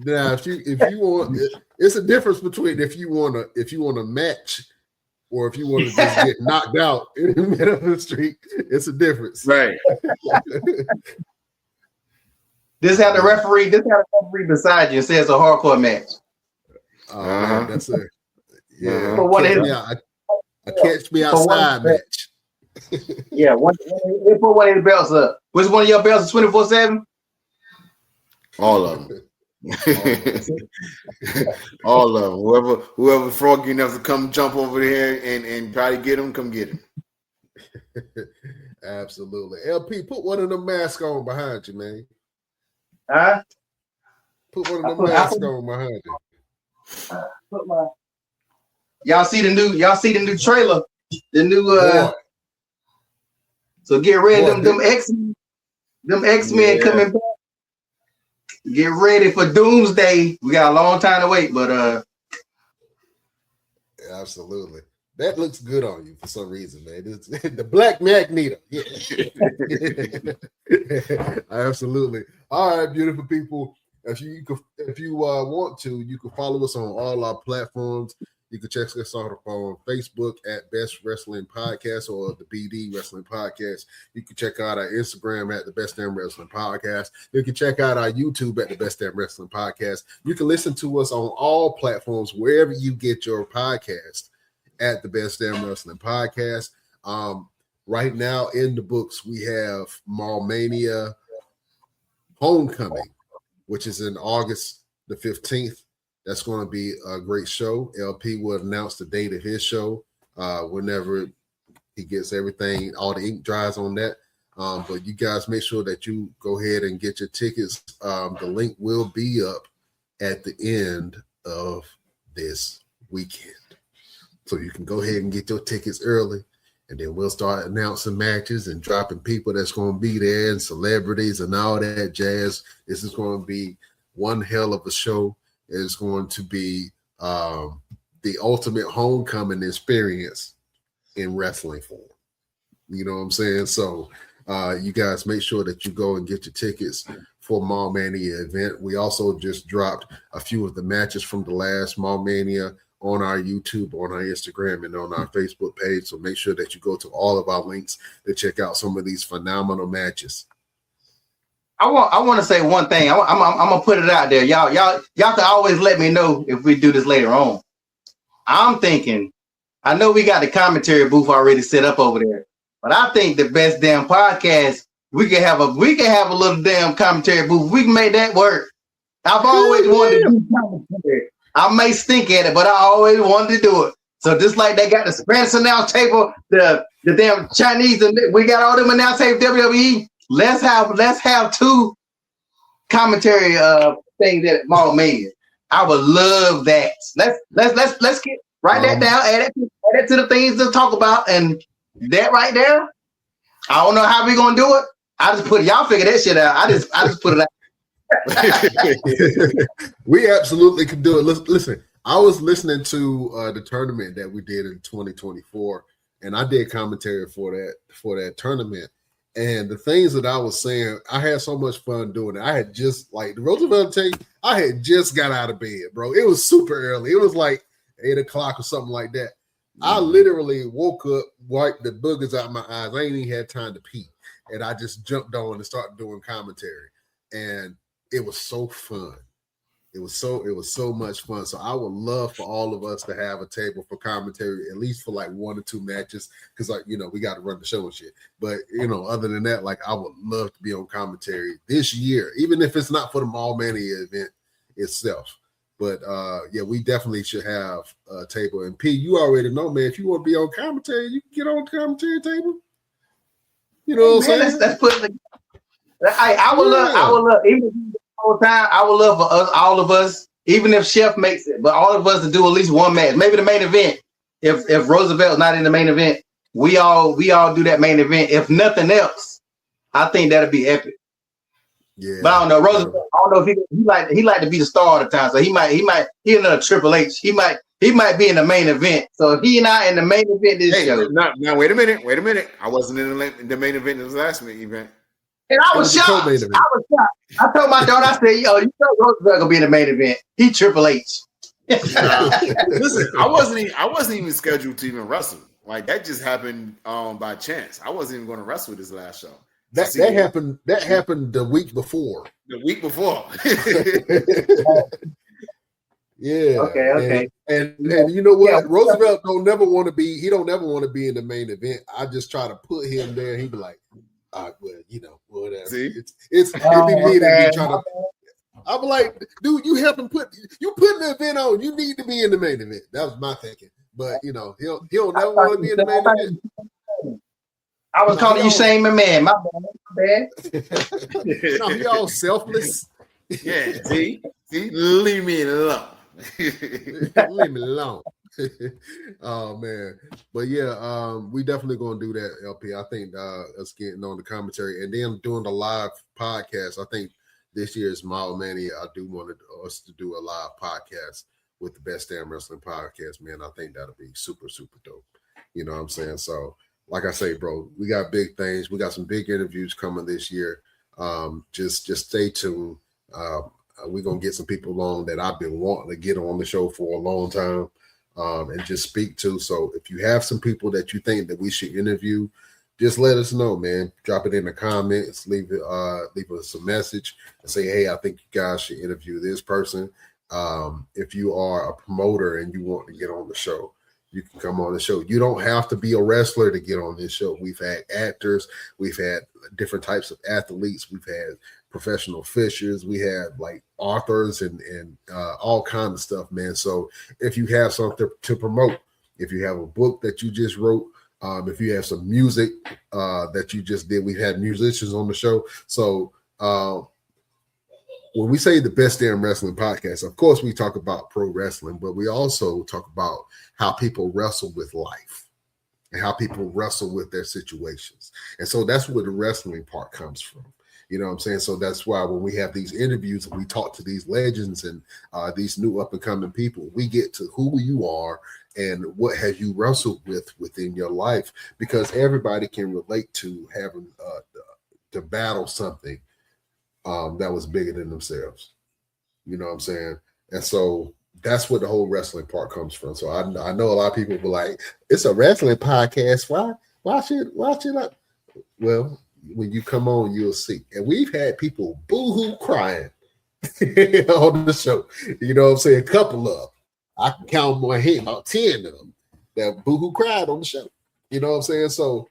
Speaker 2: now, if you want, it's a difference between if you want to match or if you want to just get knocked out in the middle of the street. It's a difference,
Speaker 3: right?
Speaker 4: This had the referee beside you and says it's a hardcore match.
Speaker 2: Man, that's it. Yeah,
Speaker 4: a
Speaker 2: catch me outside match.
Speaker 4: Yeah, they put one of the belts up. Which one of your belts is 24/7?
Speaker 3: All of them. All of them. Whoever froggy enough to come jump over here and try to get him, come get him.
Speaker 2: Absolutely. LP, put one of them masks on behind you, man.
Speaker 4: Huh?
Speaker 2: Put one of them masks on behind you.
Speaker 4: Y'all see the new trailer? The new so get ready, them X-Men coming back. Get ready for Doomsday. We got a long time to wait, but
Speaker 2: absolutely. That looks good on you for some reason, man. It's the Black Magneto. Yeah. Absolutely. All right, beautiful people. If you want to, you can follow us on all our platforms. You can check us out on Facebook at Best Wrestling Podcast or the BD Wrestling Podcast. You can check out our Instagram at the Best Damn Wrestling Podcast. You can check out our YouTube at the Best Damn Wrestling Podcast. You can listen to us on all platforms, wherever you get your podcast, at the Best Damn Wrestling Podcast. Right now in the books, we have Mania Homecoming, which is in August the 15th. That's going to be a great show. LP will announce the date of his show whenever he gets everything, all the ink dries on that. But you guys make sure that you go ahead and get your tickets. The link will be up at the end of this weekend. So you can go ahead and get your tickets early, and then we'll start announcing matches and dropping people that's going to be there and celebrities and all that jazz. This is going to be one hell of a show. It's going to be the ultimate homecoming experience in wrestling form. You know what I'm saying? So you guys make sure that you go and get your tickets for Mall Mania event. We also just dropped a few of the matches from the last Mall Mania on our YouTube, on our Instagram, and on our Facebook page. So make sure that you go to all of our links to check out some of these phenomenal matches.
Speaker 4: I want to say one thing. I'm gonna put it out there. Y'all can always let me know if we do this later on. I'm thinking, I know we got the commentary booth already set up over there, but I think the best damn podcast, we can have a little damn commentary booth. We can make that work. I've always wanted to do commentary. I may stink at it, but I always wanted to do it. So just like they got the Spanish announce table, the damn Chinese, and we got all them announce tables, WWE. Let's have two commentary things at Mall Mania. I would love that. Let's get write that down, add it to the things to talk about, and that right there. I don't know how we gonna do it. I just put y'all figure that shit out. I just put it out.
Speaker 2: We absolutely can do it. Listen, I was listening to the tournament that we did in 2024, and I did commentary for that tournament. And the things that I was saying, I had so much fun doing it. I had just, like the Roosevelt tape, I had just got out of bed, bro. It was super early. It was like 8 o'clock or something like that. I literally woke up, wiped the boogers out of my eyes. I ain't even had time to pee. And I just jumped on and started doing commentary. And it was so fun. It was so much fun. So I would love for all of us to have a table for commentary, at least for like 1 or 2 matches, because we got to run the show and shit. But other than that, like I would love to be on commentary this year, even if it's not for the Mall Mania event itself. But we definitely should have a table. And P, you already know, man, if you want to be on commentary, you can get on the commentary table. You know what I'm saying?
Speaker 4: Let's put it. I would love even whole time. I would love for us, all of us, even if Chef makes it, but all of us to do at least one match, maybe the main event. If Roosevelt's not in the main event, we all do that main event. If nothing else, I think that'd be epic.
Speaker 2: Yeah,
Speaker 4: but I don't know Roosevelt. I don't know if he like to be the star all the time, so he another Triple H. He might be in the main event. So if he not in the main event this show.
Speaker 3: Now wait a minute. I wasn't in the main event in the last event.
Speaker 4: And I was shocked. I told my daughter, I said, yo, you know Roosevelt gonna be in the main event. He Triple H.
Speaker 3: Listen, I wasn't even scheduled to even wrestle. Like that just happened by chance. I wasn't even going to wrestle this last show.
Speaker 2: That happened the week before.
Speaker 3: The week before.
Speaker 2: Yeah.
Speaker 4: Okay.
Speaker 2: And you know what? Yeah, Roosevelt don't never want to be in the main event. I just try to put him there. He'd be like, whatever.
Speaker 3: See?
Speaker 2: It's me trying to. I'm like, dude, you putting the event on. You need to be in the main event. That was my thinking. But he'll never want to be in the main event.
Speaker 4: I was calling you shaming man. My bad.
Speaker 2: He all selfless.
Speaker 3: Yeah, see, leave me alone.
Speaker 2: Leave me alone. Oh man, but yeah, we definitely gonna do that, LP. I think us getting on the commentary and then doing the live podcast. I think this year's Mall Mania, I do want us to do a live podcast with the Best Damn Wrestling Podcast. Man, I think that'll be super, super dope. You know what I'm saying? So, like I say, bro, we got big things. We got some big interviews coming this year. Just stay tuned. We're gonna get some people on that I've been wanting to get on the show for a long time. And just speak to. So if you have some people that you think that we should interview, just let us know, man. Drop it in the comments, leave us a message and say, hey, I think you guys should interview this person. If you are a promoter and you want to get on the show, you can come on the show. You don't have to be a wrestler to get on this show. We've had actors, we've had different types of athletes, we've had professional fishers, we had like authors and all kinds of stuff, man. So if you have something to promote, if you have a book that you just wrote, if you have some music that you just did, we've had musicians on the show. So when we say the best damn wrestling podcast, of course we talk about pro wrestling, but we also talk about how people wrestle with life and how people wrestle with their situations. And so that's where the wrestling part comes from. You know what I'm saying? So that's why when we have these interviews and we talk to these legends and these new up and coming people, we get to who you are and what have you wrestled with within your life, because everybody can relate to having to battle something that was bigger than themselves. You know what I'm saying? And so that's where the whole wrestling part comes from. So I know a lot of people be like, it's a wrestling podcast. Why should I? Well, when you come on, you'll see. And we've had people boo-hoo crying on the show. You know what I'm saying? A couple of them. I can count on my head about 10 of them that boo-hoo cried on the show. You know what I'm saying? So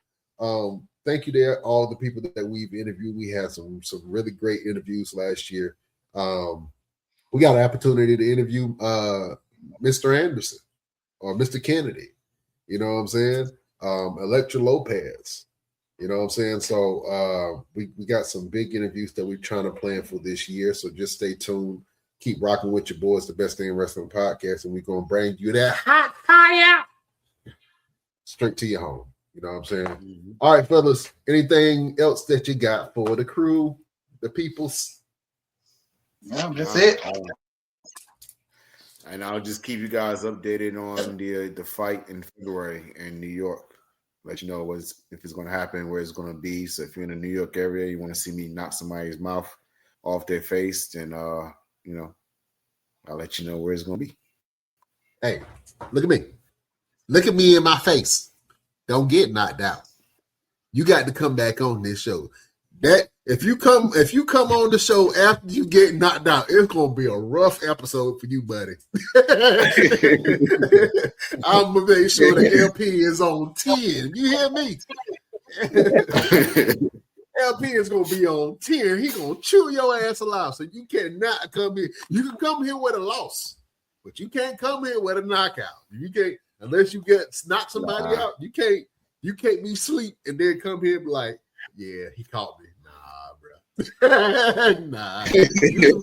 Speaker 2: thank you to all the people that we've interviewed. We had some really great interviews last year. We got an opportunity to interview Mr. Anderson or Mr. Kennedy. You know what I'm saying? Electra Lopez. You know what I'm saying? So we got some big interviews that we're trying to plan for this year. So just stay tuned. Keep rocking with your boys, the Best Thing in Wrestling podcast, and we're going to bring you that hot fire straight to your home. You know what I'm saying? Mm-hmm. All right, fellas. Anything else that you got for the crew, the peoples?
Speaker 4: No, that's it.
Speaker 3: And I'll just keep you guys updated on the fight in February in New York. Let you know if it's going to happen, where it's going to be. So if you're in the New York area, you want to see me knock somebody's mouth off their face, then I'll let you know where it's going to be.
Speaker 2: Hey, look at me. Look at me in my face. Don't get knocked out. You got to come back on this show. That if you come on the show after you get knocked out, it's gonna be a rough episode for you, buddy. I'm gonna make sure the LP is on 10. You hear me? LP is gonna be on 10. He gonna chew your ass alive. So you cannot come here. You can come here with a loss, but you can't come here with a knockout. You can't unless you knock somebody out. You can't be asleep and then come here and be like, yeah, he caught me. Nah. You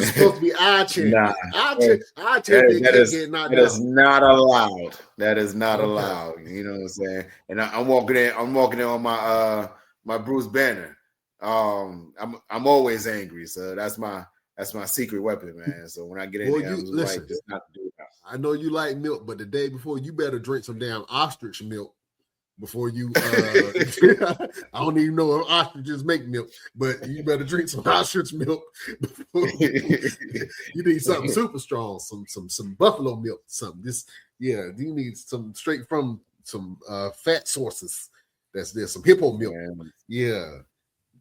Speaker 2: supposed to be eye checking.
Speaker 3: Nah.
Speaker 2: Eye checking.
Speaker 3: That is not allowed. That is not allowed. You know what I'm saying? And I'm walking in on my Bruce Banner. I'm always angry, so that's my secret weapon, man. So when I get in there, I'm just like, just not to do that.
Speaker 2: I know you like milk, but the day before, you better drink some damn ostrich milk. Before you, I don't even know if ostriches make milk, but you better drink some ostrich milk. You need something super strong, some buffalo milk, something. You need some straight from some fat sources. That's there, some hippo milk. Man. Yeah.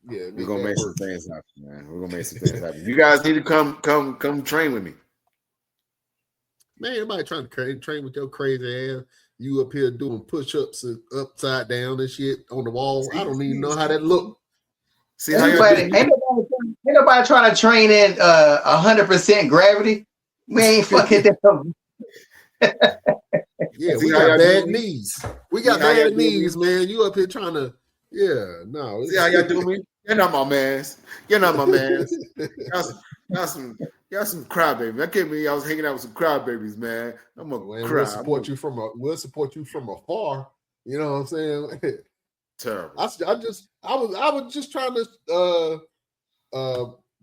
Speaker 3: We're gonna make some things happen, man. We're gonna make some things happen. You guys need to come train with me.
Speaker 2: Man, everybody trying to train with your crazy ass. You up here doing push-ups and upside down and shit on the wall. I don't even know how that look.
Speaker 4: See, ain't nobody trying to train in 100% gravity. We ain't fucking them.
Speaker 2: Yeah, we got bad knees. We got bad knees, man. You up here trying to, no.
Speaker 3: See how y'all do me? You're not my mans. Y'all some crybabies. That came me. I was hanging out with some crybabies, man. I'm a cry.
Speaker 2: We'll support you from afar. You know what I'm saying?
Speaker 3: Terrible.
Speaker 2: I was just trying to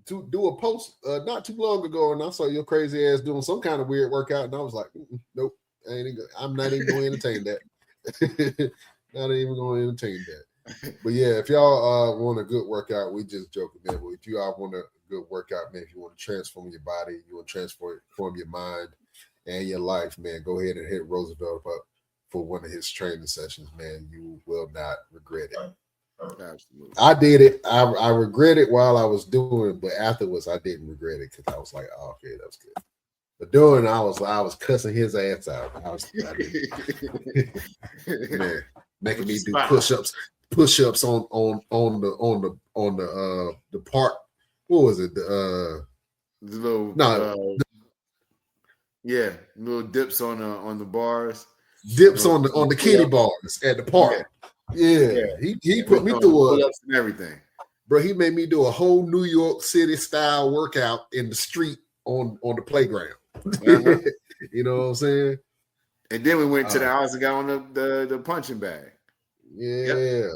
Speaker 2: do a post not too long ago, and I saw your crazy ass doing some kind of weird workout, and I was like, nope, I'm not even going to entertain that. Not even going to entertain that. But yeah, if y'all want a good workout, we just joking, man. But if you all want a good workout, man, if you want to transform your body, you want to transform your mind and your life, man, go ahead and hit Roosevelt up for one of his training sessions, man. You will not regret it. Absolutely. I did it. I regret it while I was doing it, but afterwards I didn't regret it because I was like, oh, okay, that's good. But doing I was cussing his ass out. Man, making me do push-ups on the park. What was it? The
Speaker 3: little little dips on the bars.
Speaker 2: Dips on the kitty bars at the park. Yeah. He put me through
Speaker 3: pull-ups and everything.
Speaker 2: bro, he made me do a whole New York City style workout in the street on the playground.
Speaker 3: Uh-huh.
Speaker 2: You know what I'm saying?
Speaker 3: And then we went to the house and got on the punching bag.
Speaker 2: Yeah,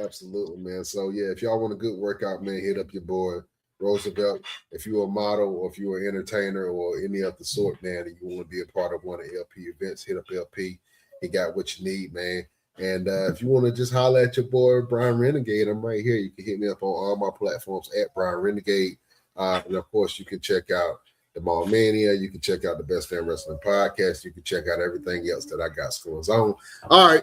Speaker 2: absolutely, man. So yeah, if y'all want a good workout, man, hit up your boy Roosevelt. If you're a model or if you're an entertainer or any of the sort, man, and you want to be a part of one of LP events, hit up LP. He got what you need, man. And if you want to just holler at your boy Brian Renegade, I'm right here. You can hit me up on all my platforms at Brian Renegade. And of course, you can check out the Mania. You can check out the Best Fan Wrestling Podcast. You can check out everything else that I got going on. All right.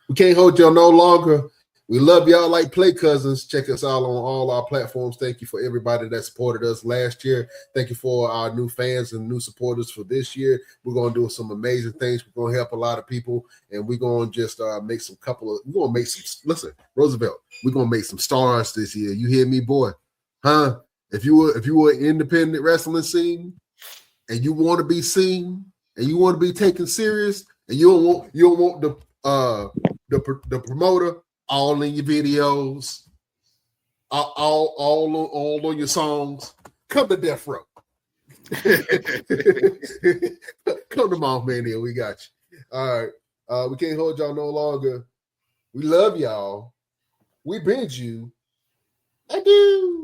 Speaker 2: We can't hold y'all no longer. We love y'all like play cousins. Check us out on all our platforms. Thank you for everybody that supported us last year. Thank you for our new fans and new supporters for this year. We're going to do some amazing things. We're going to help a lot of people, and we're going to just make listen, Roosevelt, we're going to make some stars this year. You hear me, boy? Huh? If you were an independent wrestling scene and you want to be seen and you want to be taken serious and you don't want the promoter all in your videos, all on your songs, come to Death Row. Come to Mount Mania, we got you. All right. We can't hold y'all no longer. We love y'all. We bid you adieu.